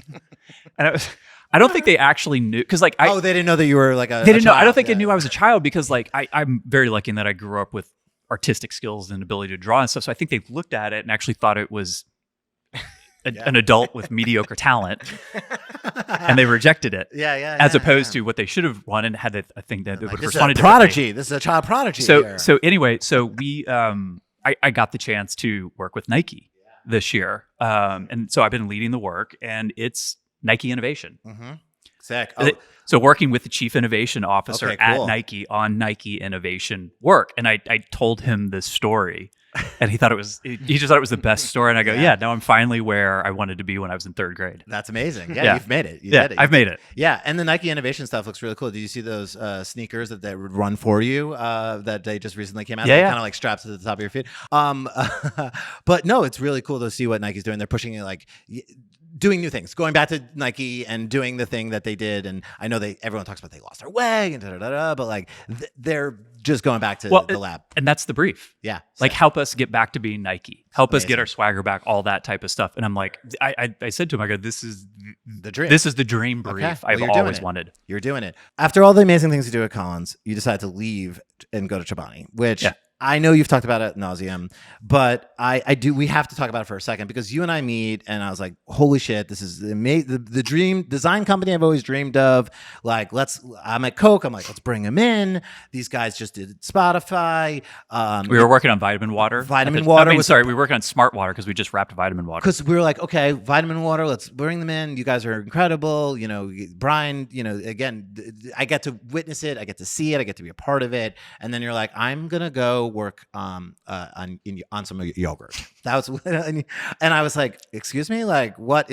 And I don't think they actually knew, because like they didn't know that you were like they didn't know. I don't think they knew I was a child, because like I'm very lucky in that I grew up with artistic skills and ability to draw and stuff. So I think they looked at it and actually thought it was an adult with mediocre talent, and they rejected it. As opposed to what they should have wanted, had I think that it would have responded. This is a prodigy. This is a child prodigy. So anyway, we I got the chance to work with Nike this year, and so I've been leading the work, and it's Nike Innovation. Mm-hmm. Sick. So working with the chief innovation officer Okay, cool. at Nike on Nike Innovation work, and I told him this story, and he just thought it was the best story. And I go, yeah, now I'm finally where I wanted to be when I was in third grade. That's amazing. Yeah, you've made it. I've made it. Yeah, and the Nike Innovation stuff looks really cool. Did you see those sneakers that would run for you that they just recently came out? Yeah, kind of like straps to the top of your feet. But no, it's really cool to see what Nike's doing. They're pushing it like doing new things, going back to Nike and doing the thing that they did. And I know everyone talks about they lost their way and but like they're just going back to the lab. And that's the brief. Yeah. Like help us get back to being Nike. Help us get our swagger back, all that type of stuff. And I'm like, I said to him, I go, this is the dream. This is the dream brief I've always wanted. You're doing it. After all the amazing things you do at Collins, you decide to leave and go to Chobani, which I know you've talked about it ad nauseum, but we have to talk about it for a second, because you and I meet and I was like, holy shit, this is the dream design company I've always dreamed of. Like, I'm at Coke. I'm like, let's bring them in. These guys just did Spotify. We were working on Vitamin Water. We were working on Smart Water, because we just wrapped Vitamin Water. Because we were like, okay, Vitamin Water, let's bring them in. You guys are incredible. Brian, again, I get to witness it. I get to see it. I get to be a part of it. And then you're like, I'm going to go work on some yogurt. That was, and I was like, excuse me, like, where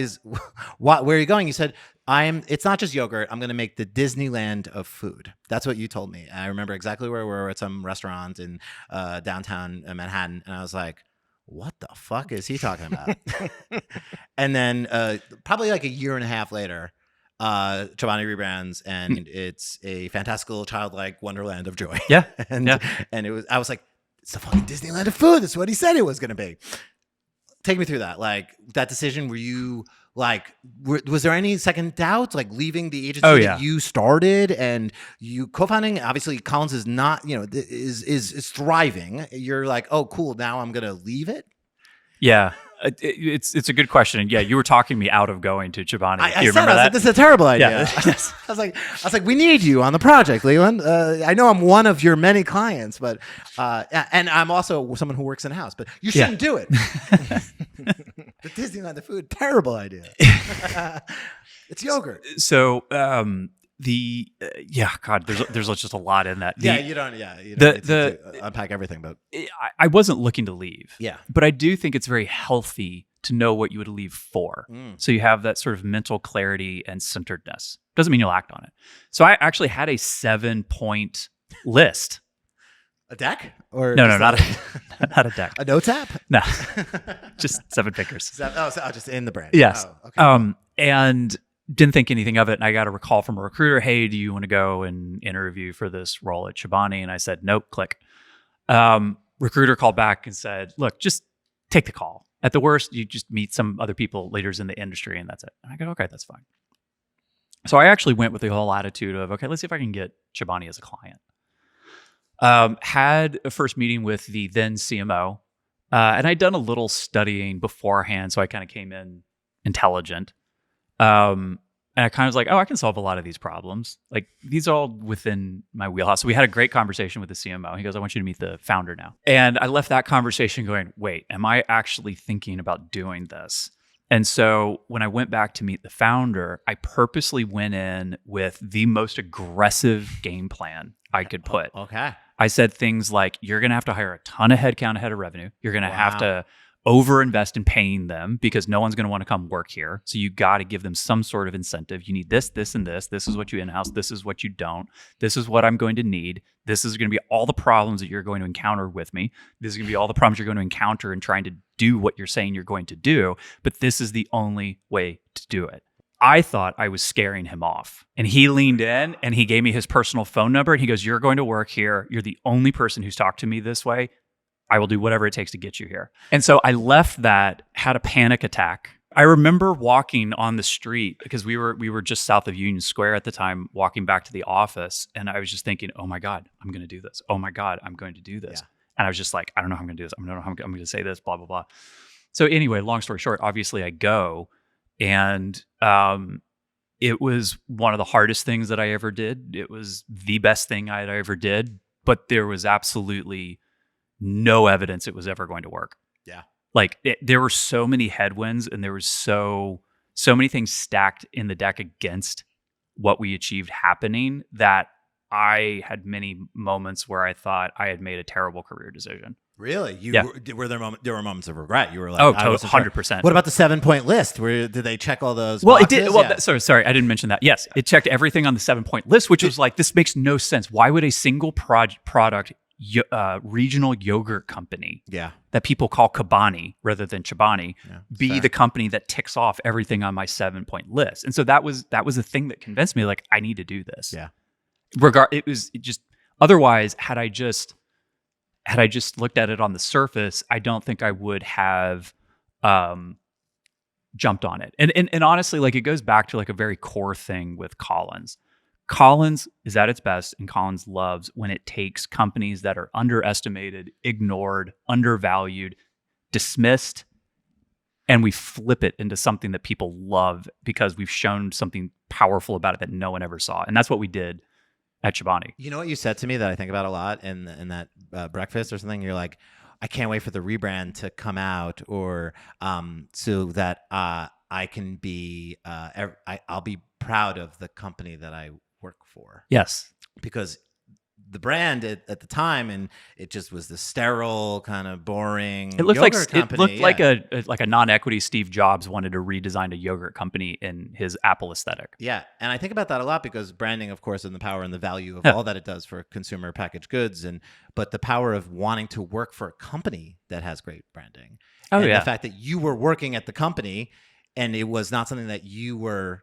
are you going? You said, It's not just yogurt. I'm going to make the Disneyland of food. That's what you told me. I remember exactly where we were at some restaurant in downtown Manhattan. And I was like, what the fuck is he talking about? And then probably like a year and a half later, Chobani rebrands, and it's a fantastical, childlike wonderland of joy. Yeah. and Yeah. and I was like, it's the fucking Disneyland of food. That's what he said it was going to be. Take me through that. Like that decision. Were you like, was there any second doubts? Like leaving the agency that you started and you co-founding? Obviously, Collins is not, is thriving. You're like, oh, cool. Now I'm gonna leave it. Yeah. It's a good question. And yeah, you were talking me out of going to Chobani. I you said, remember I was that? like, this is a terrible idea. Yeah. I was like, we need you on the project, Leland. I know I'm one of your many clients, but and I'm also someone who works in house. But you shouldn't do it. The Disneyland of food, terrible idea. It's yogurt. So God, there's just a lot in that. You don't need to unpack everything, but I wasn't looking to leave. Yeah, but I do think it's very healthy to know what you would leave for. So you have that sort of mental clarity and centeredness. Doesn't mean you'll act on it. So I actually had a 7-point list. A deck? Or no, not a deck. A notes app? No, just 7 pickers. Just in the brain. Yes. Oh, okay. And didn't think anything of it. And I got a call from a recruiter. Hey, do you want to go and interview for this role at Chobani? And I said, nope, click. Recruiter called back and said, look, just take the call. At the worst, you just meet some other people, leaders in the industry, and that's it. And I go, okay, that's fine. So I actually went with the whole attitude of, okay, let's see if I can get Chobani as a client. Had a first meeting with the then CMO, and I'd done a little studying beforehand, so I kind of came in intelligent. And I kind of was like, oh, I can solve a lot of these problems. Like, these are all within my wheelhouse. So we had a great conversation with the CMO. He goes, I want you to meet the founder now. And I left that conversation going, wait, am I actually thinking about doing this? And so when I went back to meet the founder, I purposely went in with the most aggressive game plan I could put. Okay. I said things like, you're going to have to hire a ton of headcount ahead of revenue. You're going to have to overinvest in paying them because no one's going to want to come work here. So you got to give them some sort of incentive. You need this, this, and this. This is what you in-house. This is what you don't. This is what I'm going to need. This is going to be all the problems that you're going to encounter with me. This is going to be all the problems you're going to encounter in trying to do what you're saying you're going to do. But this is the only way to do it. I thought I was scaring him off. And he leaned in and he gave me his personal phone number. And he goes, you're going to work here. You're the only person who's talked to me this way. I will do whatever it takes to get you here. And so I left that, had a panic attack. I remember walking on the street because we were just south of Union Square at the time, walking back to the office. And I was just thinking, oh my God, I'm going to do this. Oh my God, I'm going to do this. Yeah. And I was just like, I don't know how I'm going to do this. I don't know how I'm going to say this, blah, blah, blah. So anyway, long story short, obviously I go, and it was one of the hardest things that I ever did. It was the best thing I ever did, but there was absolutely no evidence it was ever going to work. Yeah. Like there were so many headwinds, and there was so many things stacked in the deck against what we achieved happening that I had many moments where I thought I had made a terrible career decision. Really? Were there moments of regret? You were like, oh, 100%. What about the 7-point list? Did they check all those boxes? It did. Well, sorry, I didn't mention that. Yes, it checked everything on the 7-point list, which was like, this makes no sense. Why would a single product regional yogurt company that people call Chobani rather than Chobani be the company that ticks off everything on my 7-point list? And so that was the thing that convinced me, like, I need to do this. Yeah. Otherwise, had I just looked at it on the surface, I don't think I would have jumped on it. And honestly, like, it goes back to like a very core thing with Collins. Collins is at its best, and Collins loves when it takes companies that are underestimated, ignored, undervalued, dismissed, and we flip it into something that people love because we've shown something powerful about it that no one ever saw. And that's what we did at Chobani. You know what you said to me that I think about a lot in that breakfast or something? You're like, I can't wait for the rebrand to come out, or so that I can be, I'll be proud of the company that I work for. Yes. Because the brand at the time, and it just was the sterile kind of boring. It looked like yogurt company. it looked like a non-equity Steve Jobs wanted to redesign a yogurt company in his Apple aesthetic. Yeah, and I think about that a lot because branding, of course, and the power and the value of Yeah. all that it does for consumer packaged goods, but the power of wanting to work for a company that has great branding. Oh, and yeah. the fact that you were working at the company and it was not something that you were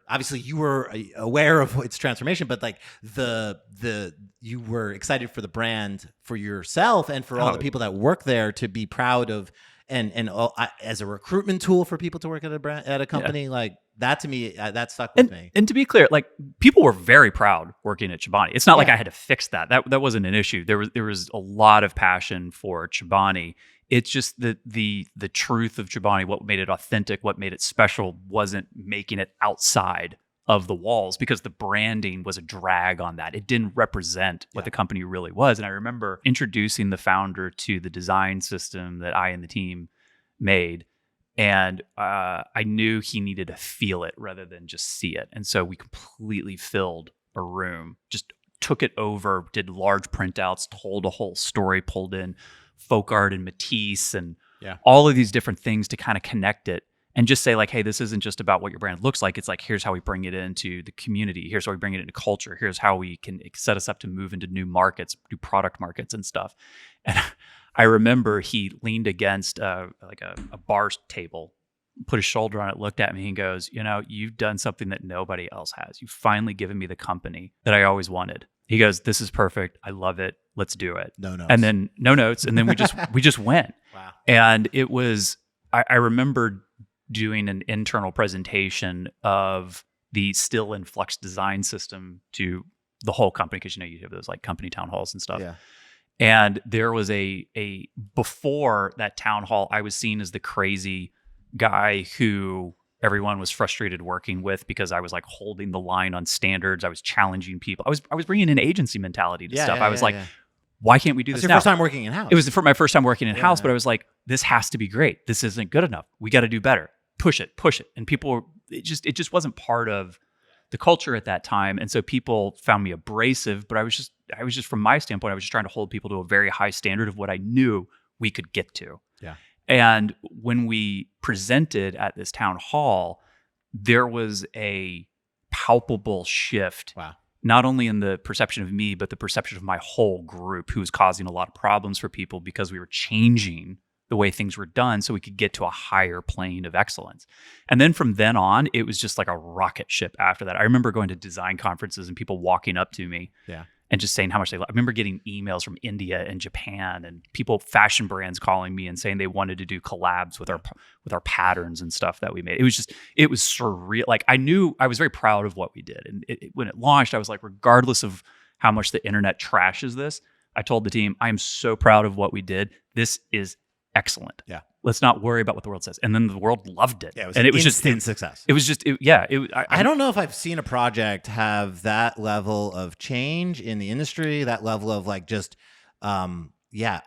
aware of its transformation, but like you were excited for the brand for yourself and for all the people that work there to be proud of, and as a recruitment tool for people to work at a company, like that to me, that stuck with me. And to be clear, like people were very proud working at Chobani. It's not like I had to fix that. That wasn't an issue. There was a lot of passion for Chobani. It's just the truth of Chobani, what made it authentic, what made it special, wasn't making it outside of the walls because the branding was a drag on that. It didn't represent what the company really was. And I remember introducing the founder to the design system that I and the team made. And I knew he needed to feel it rather than just see it. And so we completely filled a room, just took it over, did large printouts, told a whole story, pulled in folk art and Matisse and all of these different things to kind of connect it and just say like, hey, this isn't just about what your brand looks like. It's like, here's how we bring it into the community. Here's how we bring it into culture. Here's how we can set us up to move into new markets, new product markets and stuff. And I remember he leaned against a bar table, put his shoulder on it, looked at me and goes, you've done something that nobody else has. You've finally given me the company that I always wanted. He goes, this is perfect. I love it. Let's do it. No notes. And then no notes. And then we just went. Wow. And it was, I remember doing an internal presentation of the still in flux design system to the whole company. Cause you have those like company town halls and stuff. Yeah. And there was before that town hall, I was seen as the crazy guy who everyone was frustrated working with because I was like holding the line on standards. I was challenging people. I was bringing an agency mentality to stuff. I was like, why can't we do That's this your now? first time working in-house. It was for my first time working in-house, but I was like, this has to be great. This isn't good enough. We got to do better. Push it. And people, it just wasn't part of the culture at that time. And so people found me abrasive, but I was just from my standpoint, I was just trying to hold people to a very high standard of what I knew we could get to. Yeah. And when we presented at this town hall, there was a palpable shift. Wow. Not only in the perception of me, but the perception of my whole group, who was causing a lot of problems for people because we were changing the way things were done so we could get to a higher plane of excellence. And then from then on, it was just like a rocket ship after that. I remember going to design conferences and people walking up to me and just saying how much they love. I remember getting emails from India and Japan and fashion brands calling me and saying they wanted to do collabs with our patterns and stuff that we made. It was surreal. Like I knew I was very proud of what we did. And when it launched, I was like, regardless of how much the internet trashes this, I told the team, I am so proud of what we did. This is excellent. Yeah. Let's not worry about what the world says. And then the world loved it. Yeah, and it was instant success. It was just, I don't know if I've seen a project have that level of change in the industry, that level of like just,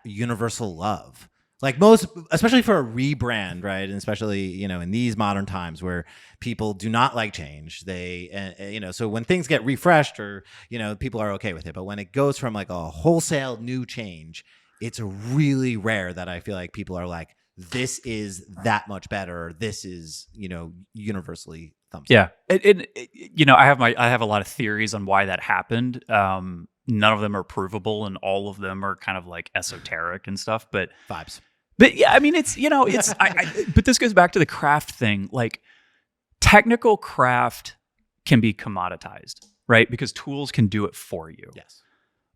universal love. Like most, especially for a rebrand, right? And especially, in these modern times where people do not like change, so when things get refreshed or, people are okay with it. But when it goes from like a wholesale new change, it's really rare that I feel like people are like, this is that much better. This is, universally thumbs up. Yeah. I have a lot of theories on why that happened. None of them are provable and all of them are kind of like esoteric and stuff, but vibes. But yeah, I mean, but this goes back to the craft thing. Like technical craft can be commoditized, right? Because tools can do it for you. Yes.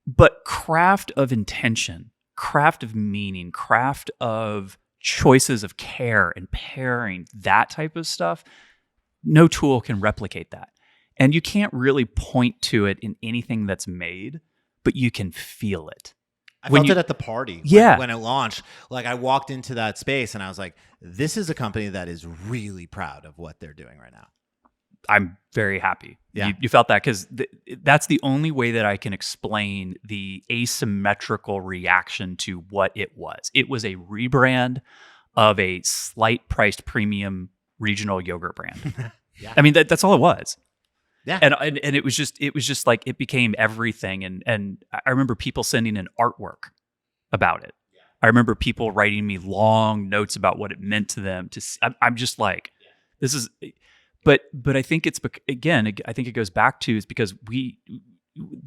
But craft of intention, craft of meaning, craft of choices of care and pairing, that type of stuff, no tool can replicate that. And you can't really point to it in anything that's made, but you can feel it. I felt it at the party when it launched. Like I walked into that space and I was like, this is a company that is really proud of what they're doing right now. I'm very happy. Yeah. You felt that because that's the only way that I can explain the asymmetrical reaction to what it was. It was a rebrand of a slight priced premium regional yogurt brand. Yeah. I mean, that's all it was. Yeah. And it was just like it became everything. And I remember people sending in artwork about it. I remember people writing me long notes about what it meant to them. I'm just like, this is, but I think it's, again, I think it goes back to, is because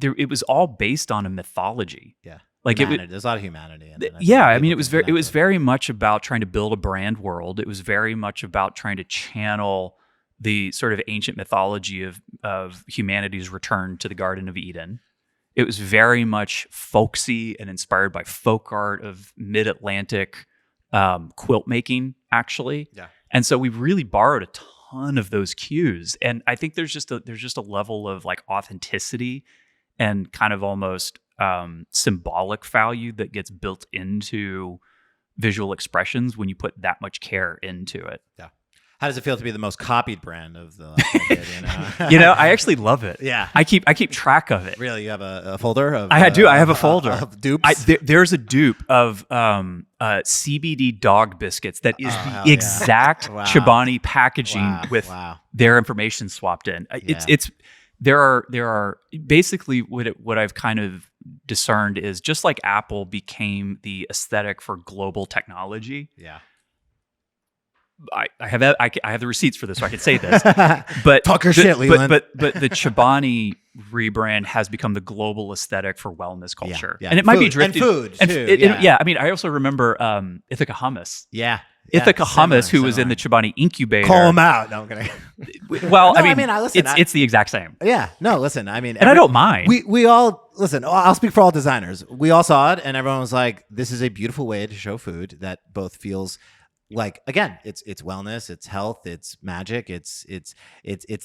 it was all based on a mythology. Yeah. Like there's a lot of humanity in it. I mean, it was very much about trying to build a brand world. It was very much about trying to channel the sort of ancient mythology of humanity's return to the Garden of Eden. It was very much folksy and inspired by folk art of mid-Atlantic quilt making, actually. Yeah. And so we really borrowed a ton of those cues. And I think there's just a level of like authenticity and kind of almost symbolic value that gets built into visual expressions when you put that much care into it. Yeah. How does it feel to be the most copied brand of the last decade, You know, I actually love it. Yeah. I keep track of it. Really? You have a folder of I have a folder of dupes? There's a dupe of CBD dog biscuits that is the exact Chobani packaging with their information swapped in. It's there are basically what I've kind of discerned is, just like Apple became the aesthetic for global technology. Yeah. I have the receipts for this, so I can say this. But talk your shit, Leland. But the Chobani rebrand has become the global aesthetic for wellness culture, yeah. And it might be drifting. And food too. Yeah, I mean, I also remember Ithaca Hummus. Yeah. Ithaca Hummus, who was in the Chobani incubator. Call him out. No, I'm kidding. Well, no, I mean listen, it's the exact same. Yeah. No, listen. I mean, and I don't mind. We all listen. I'll speak for all designers. We all saw it, and everyone was like, "This is a beautiful way to show food that both feels." Like, again, it's wellness, it's health, it's magic, it's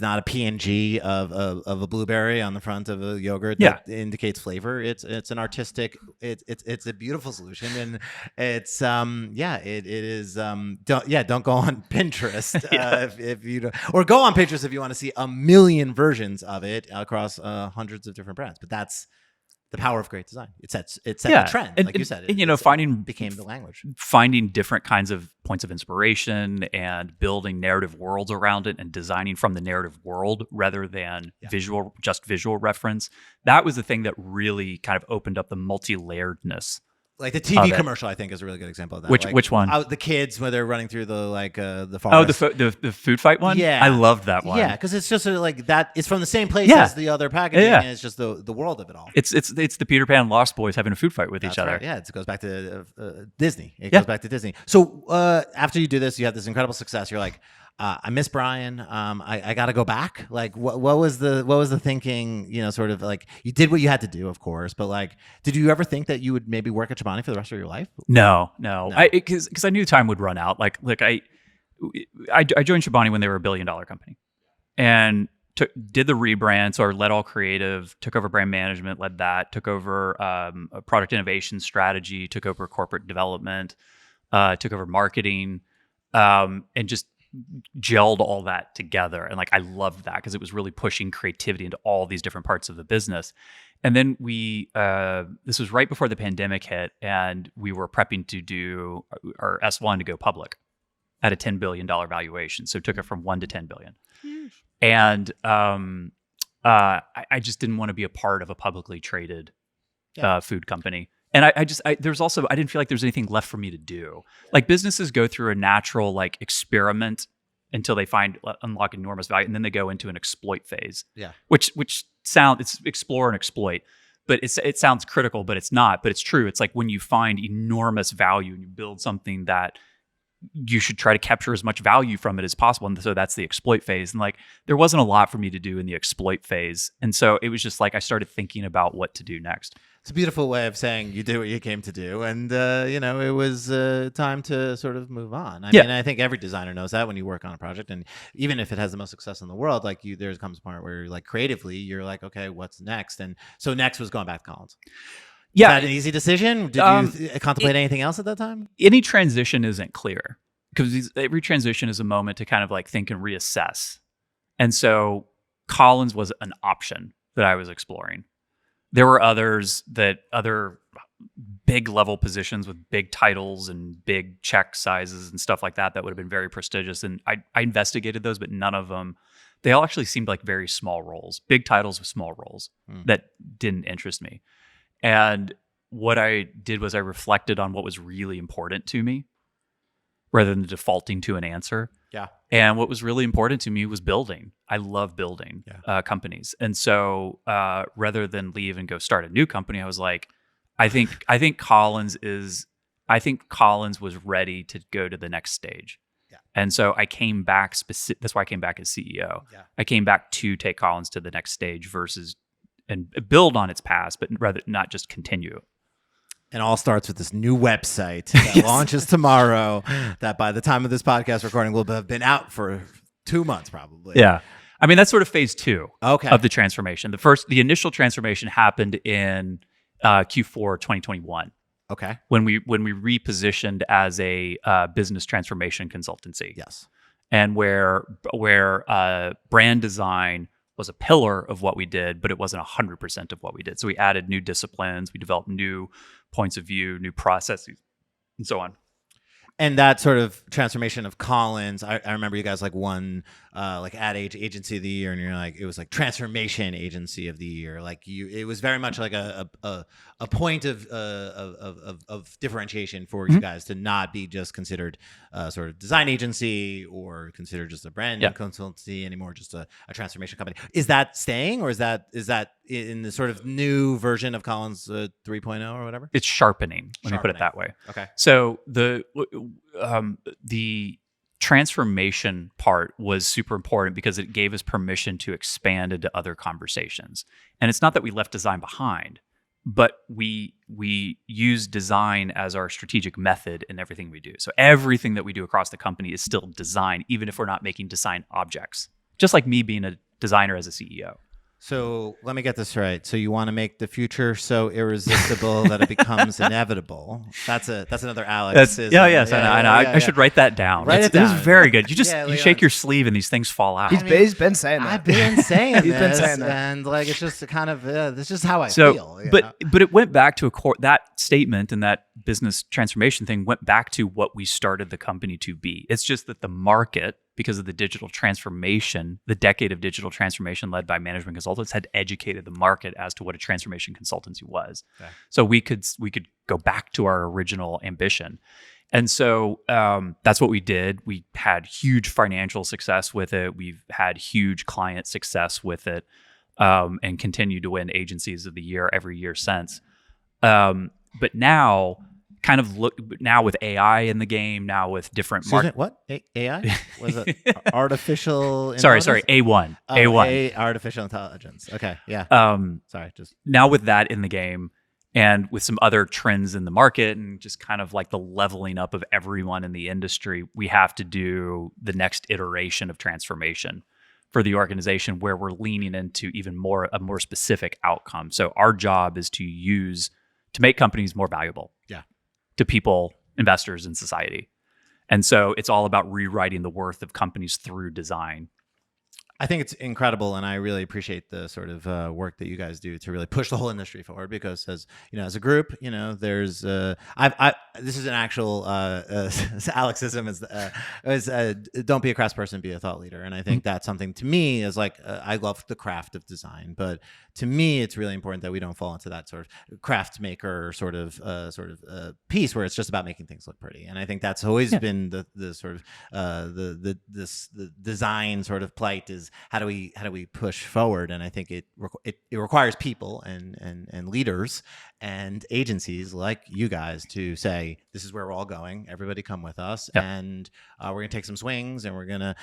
not a PNG of a blueberry on the front of a yogurt that indicates flavor. It's an artistic, it's a beautiful solution, and it's it is don't go on Pinterest if you don't, or go on Pinterest if you want to see a million versions of it across hundreds of different brands. But that's the power of great design. It sets the trend, like you said. It became the language. Finding different kinds of points of inspiration and building narrative worlds around it, and designing from the narrative world rather than visual reference. That was the thing that really kind of opened up the multi-layeredness. Like the TV commercial, I think, is a really good example of that. Which one? The kids when they're running through the forest. Oh, the food fight one. Yeah, I loved that one. Yeah, because it's just like that. It's from the same place as the other packaging. And it's just the world of it all. It's the Peter Pan and Lost Boys having a food fight with each other. Right. Yeah, it goes back to Disney. It goes back to Disney. So after you do this, you have this incredible success. You're like, I miss Brian. I got to go back. Like, what was the thinking? You know, sort of like, you did what you had to do, of course, but like, did you ever think that you would maybe work at Chobani for the rest of your life? No. Because I knew time would run out. Like I joined Chobani when they were $1 billion company, and did the rebrand. So I led all creative, took over brand management, led that, took over a product innovation strategy, took over corporate development, took over marketing, and just gelled all that together. And like, I loved that because it was really pushing creativity into all these different parts of the business. And then this was right before the pandemic hit, and we were prepping to do our S1 to go public at a $10 billion valuation. So took it from 1 to 10 billion. And I just didn't want to be a part of a publicly traded food company. And I didn't feel like there's anything left for me to do. Like, businesses go through a natural like experiment until they unlock enormous value, and then they go into an exploit phase. Yeah. Which it's explore and exploit, but it sounds critical, but it's not. But it's true. It's like when you find enormous value and you build something that you should try to capture as much value from it as possible. And so that's the exploit phase. And like, there wasn't a lot for me to do in the exploit phase. And so it was just like, I started thinking about what to do next. It's a beautiful way of saying you did what you came to do. And, it was time to sort of move on. I mean, I think every designer knows that when you work on a project. And even if it has the most success in the world, like there comes a point where like creatively, you're like, okay, what's next? And so next was going back to Collins. Yeah. Was that an easy decision? Did you contemplate anything else at that time? Any transition isn't clear, because every transition is a moment to kind of like think and reassess. And so Collins was an option that I was exploring. There were other big level positions with big titles and big check sizes and stuff like that would have been very prestigious. And I investigated those, but none of them they all actually seemed like very small roles, big titles with small roles that didn't interest me. And what I did was I reflected on what was really important to me rather than defaulting to an answer. Yeah. And what was really important to me was building. I love building companies. And so rather than leave and go start a new company, I was like, I think Collins was ready to go to the next stage. Yeah. And so I came back that's why I came back as CEO. Yeah. I came back to take Collins to the next stage versus and build on its past, but rather not just continue. And all starts with this new website that launches tomorrow, that by the time of this podcast recording will have been out for 2 months probably. Yeah. I mean, that's sort of phase 2 okay. of the transformation. The initial transformation happened in Q4 2021. Okay. When we repositioned as a business transformation consultancy. Yes. And where brand design was a pillar of what we did, but it wasn't 100% of what we did. So we added new disciplines, we developed new points of view, new processes, and so on. And that sort of transformation of Collins, I remember you guys like won like ad agency of the year, and you're like, it was like transformation agency of the year. Like it was very much like a point of differentiation for you guys to not be just considered sort of design agency or considered just a brand consultancy anymore, just a transformation company. Is that staying, or is that in the sort of new version of Collins 3.0 or whatever? It's sharpening. Let me put it that way. Okay. So the transformation part was super important because it gave us permission to expand into other conversations. And it's not that we left design behind, but we use design as our strategic method in everything we do. So everything that we do across the company is still design, even if we're not making design objects. Just like me being a designer as a CEO. So let me get this right. So you want to make the future so irresistible that it becomes inevitable. That's another Alex. I know. I should write that down. Write it down. This is very good. You just you shake Leland. your sleeve and these things fall out. He's been saying that. I've been saying He's been saying that. and like it's just a kind of this is just how I So, feel. but it went back to that statement, and that business transformation thing went back to what we started the company to be. It's just that the market, because of the digital transformation, the decade of digital transformation led by management consultants, had educated the market as to what a transformation consultancy was. Okay. So we could go back to our original ambition. And so that's what we did. We had huge financial success with it. We've had huge client success with it, and continue to win agencies of the year every year since. But now, now with AI in the game, now with different markets. What? AI? Was it artificial Sorry, intelligence? A1. Oh, A1. Artificial intelligence. Okay, yeah. Sorry, just now with that in the game, and with some other trends in the market, and just kind of like the leveling up of everyone in the industry, we have to do the next iteration of transformation for the organization, where we're leaning into even more a more specific outcome. So our job is to make companies more valuable. Yeah. To people, investors, and society. And so it's all about rewriting the worth of companies through design. I think it's incredible, and I really appreciate the sort of work that you guys do to really push the whole industry forward. Because as a group, there's this is an actual Alexism is don't be a crass person, be a thought leader, and I think that's something to me is like I love the craft of design, but to me it's really important that we don't fall into that sort of craft maker sort of piece where it's just about making things look pretty. And I think that's always been the sort of the design sort of plight is how do we push forward. And I think it requires people and leaders and agencies like you guys to say, this is where we're all going, everybody come with us. And we're gonna take some swings, and we're gonna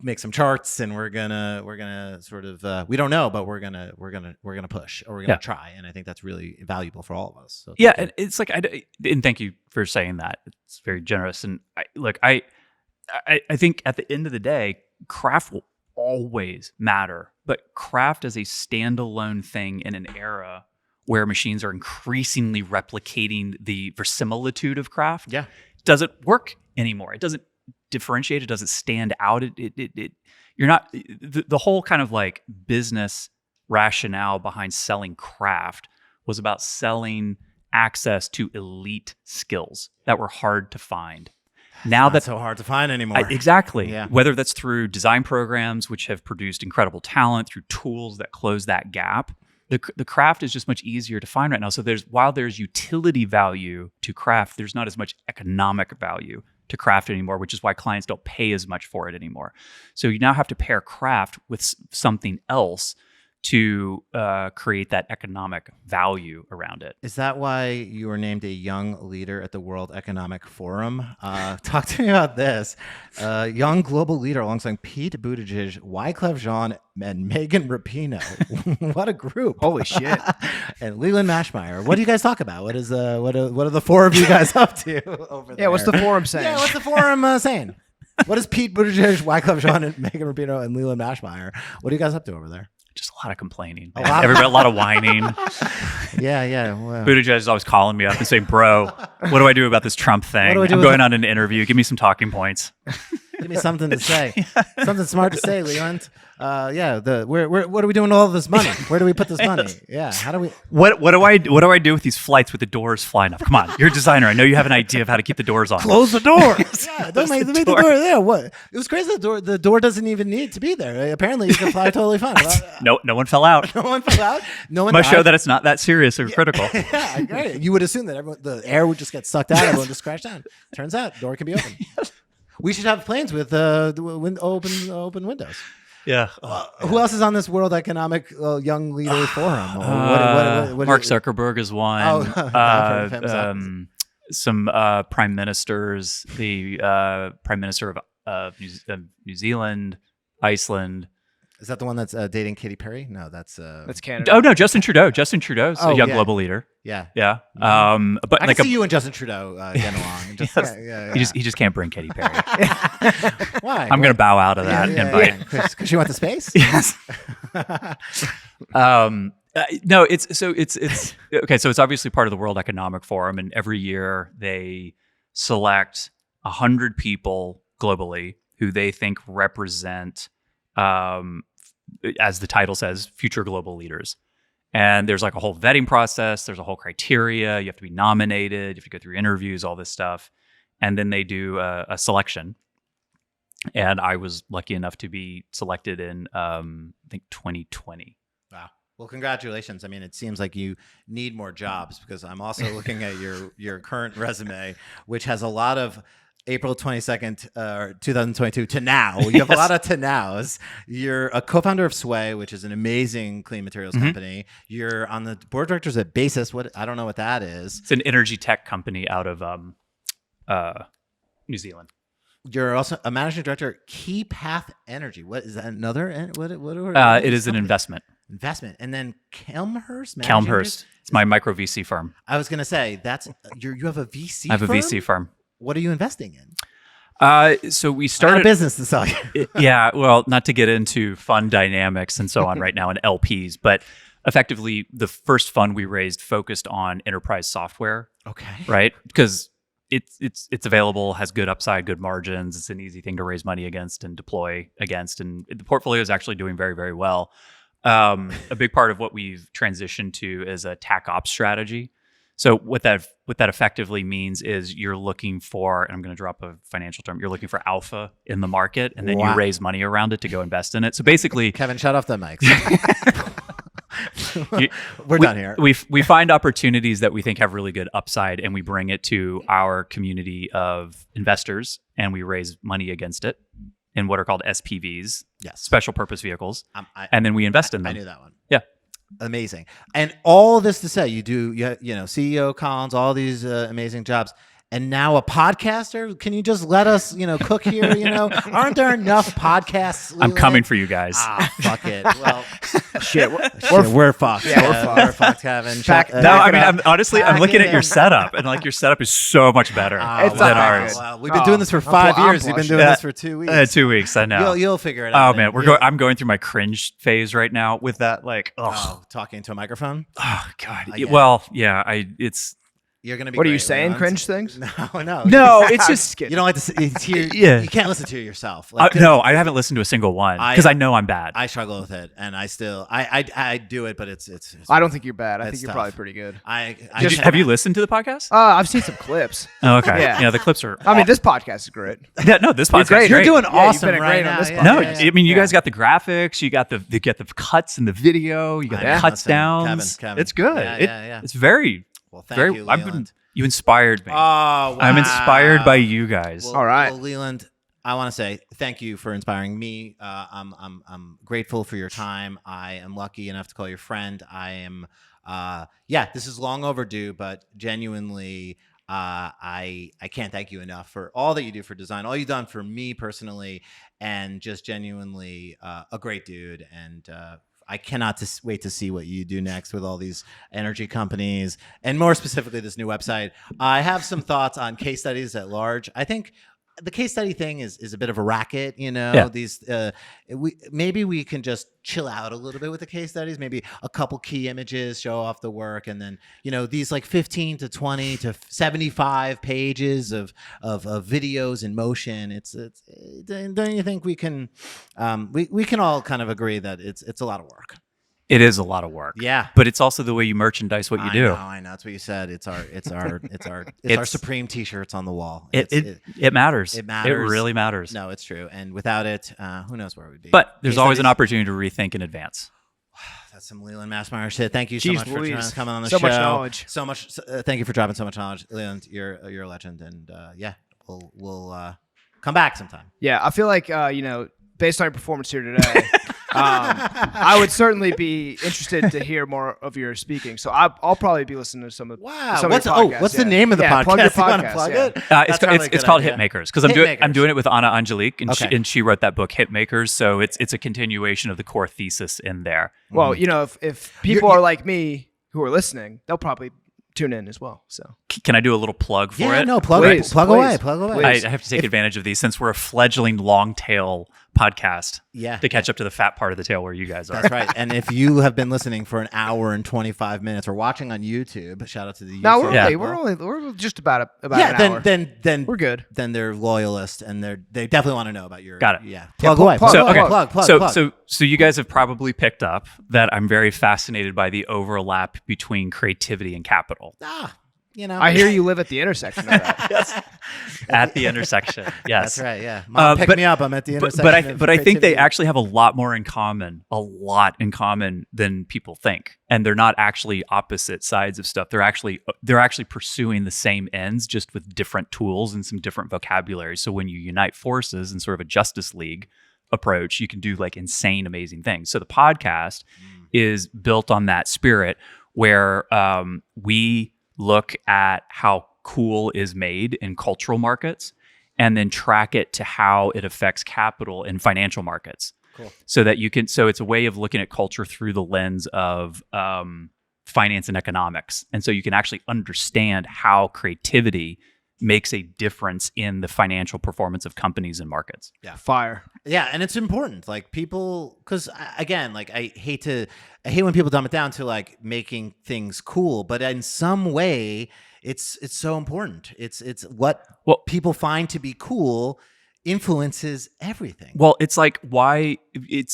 make some charts, and we're gonna sort of we don't know, but we're gonna push, or we're gonna try. And I think that's really valuable for all of us. So and it's like and thank you for saying that. It's very generous. And I think at the end of the day, craft will always matter, but craft as a standalone thing in an era where machines are increasingly replicating the verisimilitude of craft, doesn't work anymore. It doesn't differentiate. It doesn't stand out. You're not the whole kind of like business rationale behind selling craft was about selling access to elite skills that were hard to find. Now That's that so hard to find anymore. exactly. Yeah. Whether that's through design programs, which have produced incredible talent, through tools that close that gap, the craft is just much easier to find right now. So while there's utility value to craft, there's not as much economic value to craft anymore, which is why clients don't pay as much for it anymore. So you now have to pair craft with something else to create that economic value around it. Is that why you were named a young leader at the World Economic Forum? Talk to me about this. Young global leader alongside Pete Buttigieg, Wyclef Jean, and Megan Rapinoe. What a group. Holy shit. And Leland Maschmeyer. What do you guys talk about? What are the four of you guys up to over there? Yeah, what's the forum saying? Yeah, what's the forum saying? What is Pete Buttigieg, Wyclef Jean, and Megan Rapinoe, and Leland Maschmeyer? What are you guys up to over there? Just a lot of complaining. A lot? Everybody, a lot of whining. Yeah. Well, Buttigieg is always calling me up and saying, "Bro, what do I do about this Trump thing? What do I do I'm with going on an interview. Give me some talking points." give me something to say. Something smart to say, Leland. What are we doing with all this money? Where do we put this money? Yeah. How do we? What do I do with these flights with the doors flying up? Come on, you're a designer. I know you have an idea of how to keep the doors on. Close the door. Yeah, don't make the door there. What? It was crazy. The door doesn't even need to be there. Apparently, you can fly totally fine. No one fell out. No one fell out. No one Must died. show that it's not that serious or critical. Yeah, I agree. You would assume that the air would just get sucked out. Everyone just crash down. Turns out, door can be open. We should have planes with open windows. Yeah. Who else is on this World Economic Young Leader Forum? What Mark Zuckerberg is one. I've heard of him. Some prime ministers, the prime minister of New Zealand, Iceland. Is that the one that's dating Katy Perry? No, that's Canada. Oh no, Justin Trudeau. Justin Trudeau's a young global leader. Yeah. Yeah. But I like can see you and Justin Trudeau getting along. Just, yeah. he just can't bring Katy Perry. Why? I'm gonna bow out of that invite. Because she went to space. Yes. No, it's okay. So it's obviously part of the World Economic Forum, and every year they select 100 people globally who they think represent, as the title says, future global leaders. And there's like a whole vetting process. There's a whole criteria. You have to be nominated. You have to go through interviews, all this stuff, and then they do a selection. And I was lucky enough to be selected in, I think, 2020. Wow. Well, congratulations. I mean, it seems like you need more jobs, because I'm also looking at your current resume, which has a lot of April 22nd, 2022 to now. You have a lot of to nows. You're a co-founder of Sway, which is an amazing clean materials company. You're on the board of directors at Basis. I don't know what that is. It's an energy tech company out of New Zealand. You're also a managing director at Key Path Energy. What is that? Another? It is an investment. Investment. And then Kelmhurst? Kelmhurst. It's my micro VC firm. I was going to say, you have a VC firm? I have a VC firm. What are you investing in? So we started a business to sell you. Yeah, well, not to get into fund dynamics and so on right now in LPs, but effectively the first fund we raised focused on enterprise software. Okay. Right? Because it's available, has good upside, good margins. It's an easy thing to raise money against and deploy against, and the portfolio is actually doing very, very well. A big part of what we've transitioned to is a TAC ops strategy. So what that effectively means is you're looking for, and I'm going to drop a financial term, you're looking for alpha in the market, and then you raise money around it to go invest in it. So basically, Kevin, shut off the mics. We're done here. We find opportunities that we think have really good upside, and we bring it to our community of investors, and we raise money against it in what are called SPVs, special purpose vehicles, and then we invest in them. I knew that one. Yeah. Amazing. And all this to say, you know, CEO Collins, all these amazing jobs. And now a podcaster? Can you just let us, cook here? Aren't there enough podcasts? I'm coming for you guys. Fuck it. Well, Shit, we're fucked. Yeah, we're fucked, Kevin. I'm looking at your setup, and like your setup is so much better It's than not ours. Well, we've been doing this for 5 years. You've been doing this for 2 weeks. 2 weeks, I know. You'll figure it out. Oh man, I'm going through my cringe phase right now with that. Like, talking to a microphone. Oh god. Yeah. Well, yeah. You're gonna be. What are you great, saying? Leland. Cringe things? No. No, it's I'm just kidding. You don't like to hear. Yeah. You can't listen to it yourself. Like, no. I haven't listened to a single one because I know I'm bad. I struggle with it, and I still I do it, but it's I don't think you're bad. I It's think you're tough. probably pretty good. Have you listened to the podcast? I've seen some clips. Oh, okay. Yeah. Yeah, the clips are. I mean, this podcast is great. No, this podcast. great. is You're great. doing Yeah, awesome you've been right great on now. this yeah. No, podcast. I mean, you Yeah. guys got the graphics, you get the cuts in the video, you got I the know, cuts listen, downs. Kevin. It's good. Yeah, yeah. It's very, Well, thank very. you, Leland. You inspired me. Oh, wow. I'm inspired by you guys. Well, All right. well, Leland, I want to say thank you for inspiring me. I'm grateful for your time. I am lucky enough to call you friend. I am. This is long overdue, but genuinely, I can't thank you enough for all that you do for design, all you've done for me personally, and just genuinely a great dude. And I cannot wait to see what you do next with all these energy companies, and more specifically, this new website. I have some thoughts on case studies at large. I think the case study thing is a bit of a racket, you know. Yeah. These maybe we can just chill out a little bit with the case studies. Maybe a couple key images show off the work, and then these like 15 to 20 to 75 pages of videos in motion. It's don't you think we can we can all kind of agree that it's a lot of work. It is a lot of work. Yeah. But it's also the way you merchandise what you do. I know. That's what you said. It's our our It's- Supreme T-shirts on the wall. It matters. It matters. It really matters. No, it's true. And without it, who knows where we'd be. But there's Case always an studies- opportunity to rethink in advance. That's some Leland Maschmeyer shit. Thank you so Jeez much for Louise. coming on the So show. much knowledge. So much. Thank you for dropping so much knowledge, Leland. You're a legend, and we'll come back sometime. Yeah, I feel like based on your performance here today, I would certainly be interested to hear more of your speaking. So I'll probably be listening to some of Wow. some What's of your podcasts, what's yeah. the name of the Yeah, podcast? plug your You wanna podcast, plug yeah. it? It's That's probably a it's good called idea. Hitmakers because I'm Hitmakers. doing it with Ana Andjelic, and Okay. she wrote that book Hitmakers. So it's a continuation of the core thesis in there. Well, if people are like me who are listening, they'll probably tune in as well. So Can I do a little plug for Yeah, it? no, plug Please, away. I have to take advantage of these since we're a fledgling long tail podcast Yeah. to catch up to the fat part of the tail where you guys are. That's right. And if you have been listening for an hour and 25 minutes or watching on YouTube, shout out to the YouTube. now we're Yeah. we're just about an hour. then We're good. Then they're loyalists, and they definitely want to know about your. Got it. Yeah. Yeah, Plug away. plug, Plug, plug, away. plug. Plug. So you guys have probably picked up that I'm very fascinated by the overlap between creativity and capital I hear you live at the intersection of that. at the intersection. Yes. That's right. Yeah. Mom, pick but- me up. I'm at the intersection. But I think they creativity. actually have a lot in common than people think, and they're not actually opposite sides of stuff. They're actually pursuing the same ends, just with different tools and some different vocabulary. So when you unite forces in sort of a Justice League approach, you can do like insane, amazing things. So the podcast is built on that spirit, where we look at how cool is made in cultural markets and then track it to how it affects capital in financial markets. Cool. So that so it's a way of looking at culture through the lens of finance and economics. And so you can actually understand how creativity makes a difference in the financial performance of companies and markets. Yeah. Fire. Yeah, and it's important, like people, because again, like I hate when people dumb it down to like making things cool, but in some way, it's so important. It's what people find to be cool influences everything. Well, it's like why we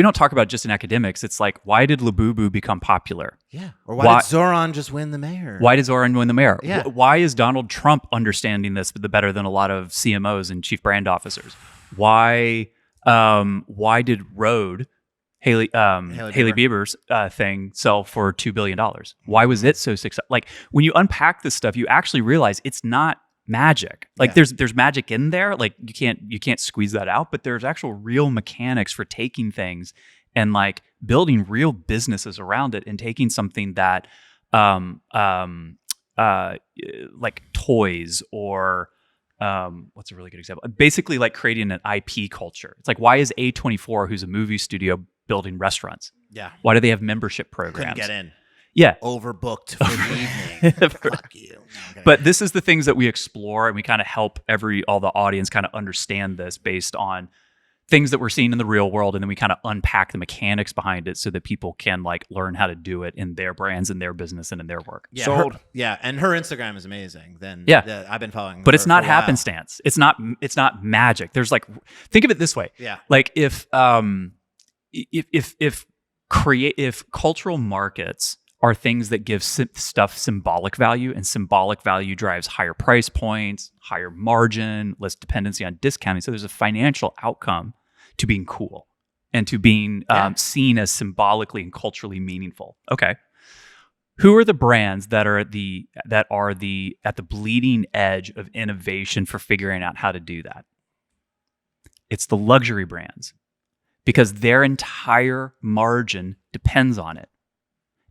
don't talk about just in academics. It's like, why did Labubu become popular? Yeah. Or why did Zoran just win the mayor? Why did Zoran win the mayor? Yeah. Why is Donald Trump understanding this better than a lot of CMOs and chief brand officers? Why did Rode Haley Bieber's thing sell for $2 billion? Why was it so successful? Like when you unpack this stuff, you actually realize it's not magic. Like there's magic in there. Like you can't squeeze that out, but there's actual real mechanics for taking things and like building real businesses around it and taking something that like toys or what's a really good example? Basically like creating an IP culture. It's like, why is A24, who's a movie studio, building restaurants? Yeah. Why do they have membership programs? Couldn't get in. Yeah. Overbooked for the evening. Fuck you. No, I'm kidding. But this is the things that we explore, and we kind of help all the audience kind of understand this based on things that we're seeing in the real world, and then we kind of unpack the mechanics behind it so that people can like learn how to do it in their brands, in their business, and in their work. Yeah, Sold. and her Instagram is amazing. I've been following, But her it's not for a while. happenstance. It's not magic. There's like, think of it this way. Yeah. Like if cultural markets are things that give stuff symbolic value, and symbolic value drives higher price points, higher margin, less dependency on discounting. So there's a financial outcome to being cool and to being seen as symbolically and culturally meaningful. Okay. Who are the brands that are at the bleeding edge of innovation for figuring out how to do that? It's the luxury brands, because their entire margin depends on it.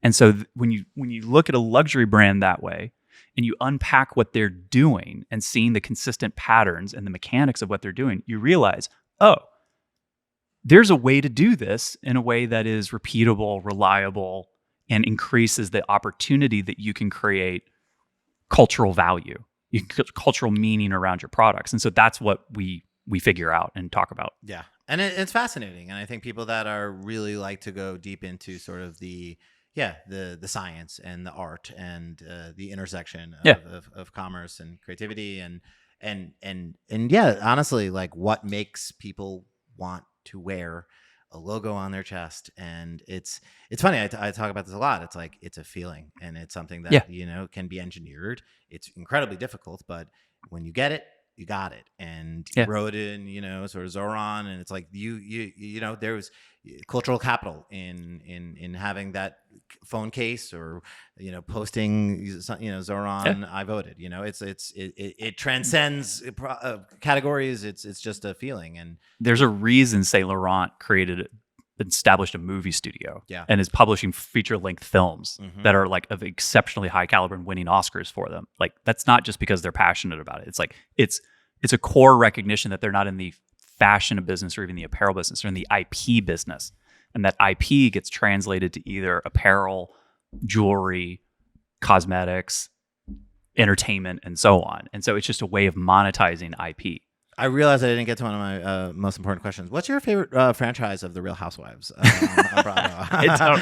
And so when you look at a luxury brand that way, and you unpack what they're doing and seeing the consistent patterns and the mechanics of what they're doing, you realize, oh, there's a way to do this in a way that is repeatable, reliable, and increases the opportunity that you can create cultural value, cultural meaning around your products. And so that's what we figure out and talk about. Yeah. And it's fascinating. And I think people that are really like to go deep into sort of the science and the art and the intersection of commerce and creativity and yeah, honestly, like what makes people want to wear a logo on their chest. And it's funny. I talk about this a lot. It's like, it's a feeling, and it's something that, can be engineered. It's incredibly difficult, but when you get it, you got it. And you wrote in, sort of Zoran, and it's like there was cultural capital in having that phone case, or posting Zoran, I voted. It transcends categories. It's just a feeling. And there's a reason Saint Laurent established a movie studio and is publishing feature-length films that are like of exceptionally high caliber and winning Oscars for them. Like, that's not just because they're passionate about it. It's like it's a core recognition that they're not in the fashion business or even the apparel business. They're in the IP business, and that IP gets translated to either apparel, jewelry, cosmetics, entertainment, and so on. And so it's just a way of monetizing IP. I realized I didn't get to one of my most important questions. What's your favorite franchise of The Real Housewives on Bravo?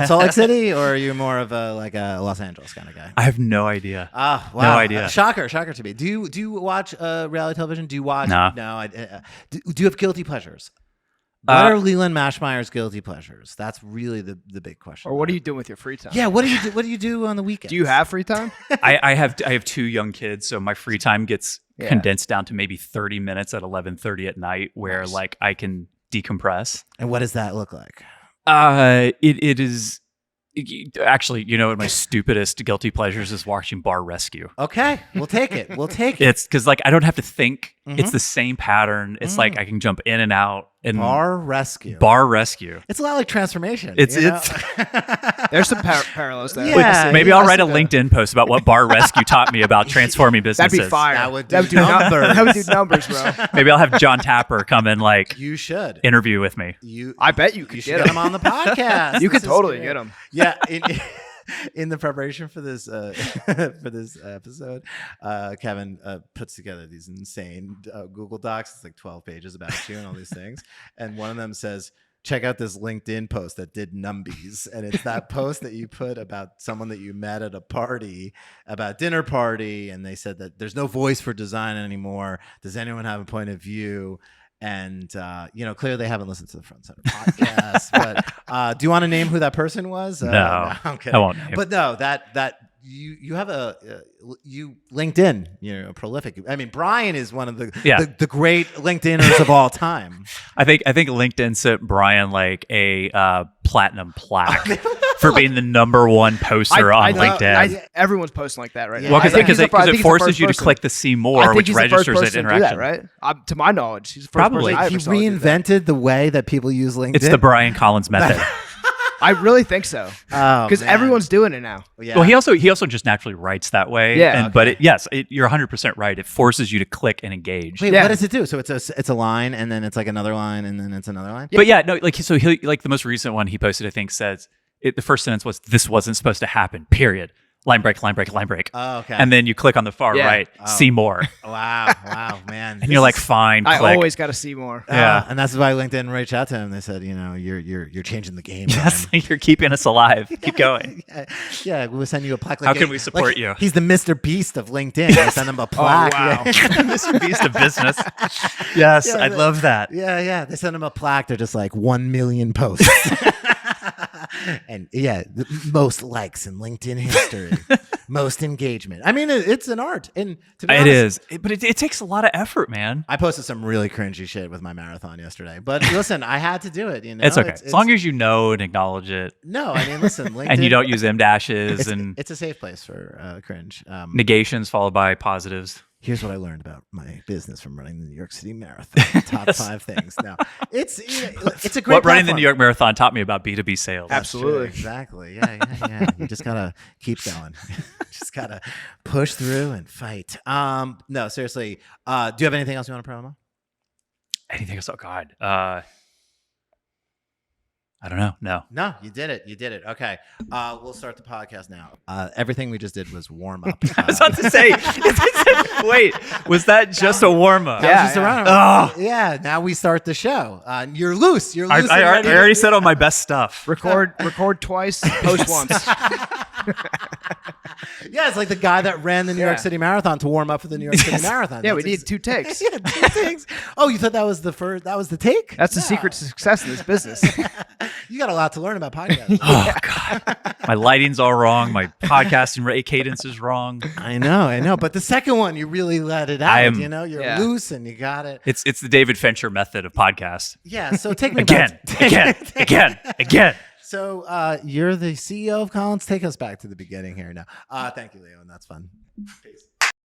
Salt Lake City, or are you more of a Los Angeles kind of guy? I have no idea. Wow. No idea. Shocker to me. Do you watch reality television? Do you watch? No. Do you have guilty pleasures? What are Leland Maschmeyer's guilty pleasures? That's really the big question. Or what are you doing with your free time? Yeah, what do you do? What do you do on the weekends? Do you have free time? I have 2 young kids, so my free time gets condensed down to maybe 30 minutes at 11:30 at night, where like I can decompress. And what does that look like? It is actually, my stupidest guilty pleasures is watching Bar Rescue. Okay, we'll take it. It's because like I don't have to think. It's the same pattern. It's like I can jump in and out. And Bar Rescue. It's a lot like Transformation. It's There's some parallels there. Yeah, maybe I'll write a LinkedIn post about what Bar Rescue taught me about transforming businesses. That'd be fire. That would do numbers. That would do numbers, bro. Maybe I'll have John Tapper come and you should interview with me. I bet you could get him on the podcast. You could totally get him. Yeah. In the preparation for this episode, Kevin puts together these insane Google Docs. It's like 12 pages about you and all these things. And one of them says, check out this LinkedIn post that did numbies. And it's that post that you put about someone that you met at a party, about dinner party. And they said that there's no voice for design anymore. Does anyone have a point of view? And, clearly they haven't listened to the Front Center podcast. But do you want to name who that person was? No, I'm kidding. I won't name. But no, that you have you LinkedIn, you're prolific. I mean, Brian is one of the great LinkedIners of all time. I think LinkedIn sent Brian like a platinum plaque for being the #1 poster on LinkedIn. Everyone's posting like that right now. Well, because it forces you to click the see more, which registers that interaction. That, right? To my knowledge, he's the first Probably. person I He ever saw do that. reinvented the way that people use LinkedIn. It's the Brian Collins method. I really think so. Because everyone's doing it now. Yeah. Well, he also just naturally writes that way. Yeah. But you're 100% right. It forces you to click and engage. Wait, Yeah. what does it do? So it's a line, and then it's like another line, and then it's another line. But he the most recent one he posted, I think, says the first sentence was, "This wasn't supposed to happen." Period. line break, line break, line break. Oh, okay. And then you click on the far Yeah. right, Oh. see more. Wow, man. And you're like, fine, I click. always got to see more. Yeah. And that's why LinkedIn reached out to him. They said, you're changing the game. Yes, Brian. you're keeping us alive. Keep going. Yeah, we'll send you a plaque. How can we support you? He's the Mr. Beast of LinkedIn. They send him a plaque. wow. Mr. Beast of business. Yes, Yeah, I love that. Yeah. They send him a plaque. They're just like 1 million posts. And the most likes in LinkedIn history, most engagement. I mean, it's an art, and to be It honest, is, but it takes a lot of effort, man. I posted some really cringy shit with my marathon yesterday, but listen, I had to do it. It's okay as long as you know and acknowledge it, no, I mean, listen, LinkedIn, and you don't use M dashes It's, and it's a safe place for cringe. negations followed by positives. Here's what I learned about my business from running the New York City Marathon. Top 5 things. Now, it's a great. What running the platform. New York Marathon taught me about B2B sales. That's true, Absolutely. exactly. Yeah. You just gotta keep going. Just gotta push through and fight. No, seriously. Do you have anything else you want to promo? Anything else? Oh God. I don't know. No. No, you did it. Okay. We'll start the podcast now. Everything we just did was warm up. I was about to say. Wait, was that just a warm up? That was just a round. Oh. Yeah. Now we start the show. You're loose. You're I loose. and ready to- already said all my best stuff. Record twice, post once. Yeah, it's like the guy that ran the New York Yeah. City Marathon to warm up for the New York City Marathon. Yeah, we That's need 2 takes. Yeah, 2 takes. Oh, you thought that was the first? That was the take? That's the No. secret to success in this business. You got a lot to learn about podcasting. Oh God, my lighting's all wrong. My podcasting rate cadence is wrong. I know. But the second one, you really let it out. You're Yeah. loose and you got it. It's the David Fincher method of podcast. Yeah. So take me Again, back. again. So you're the CEO of Collins. Take us back to the beginning here now. Thank you, Leo, and that's fun. Peace.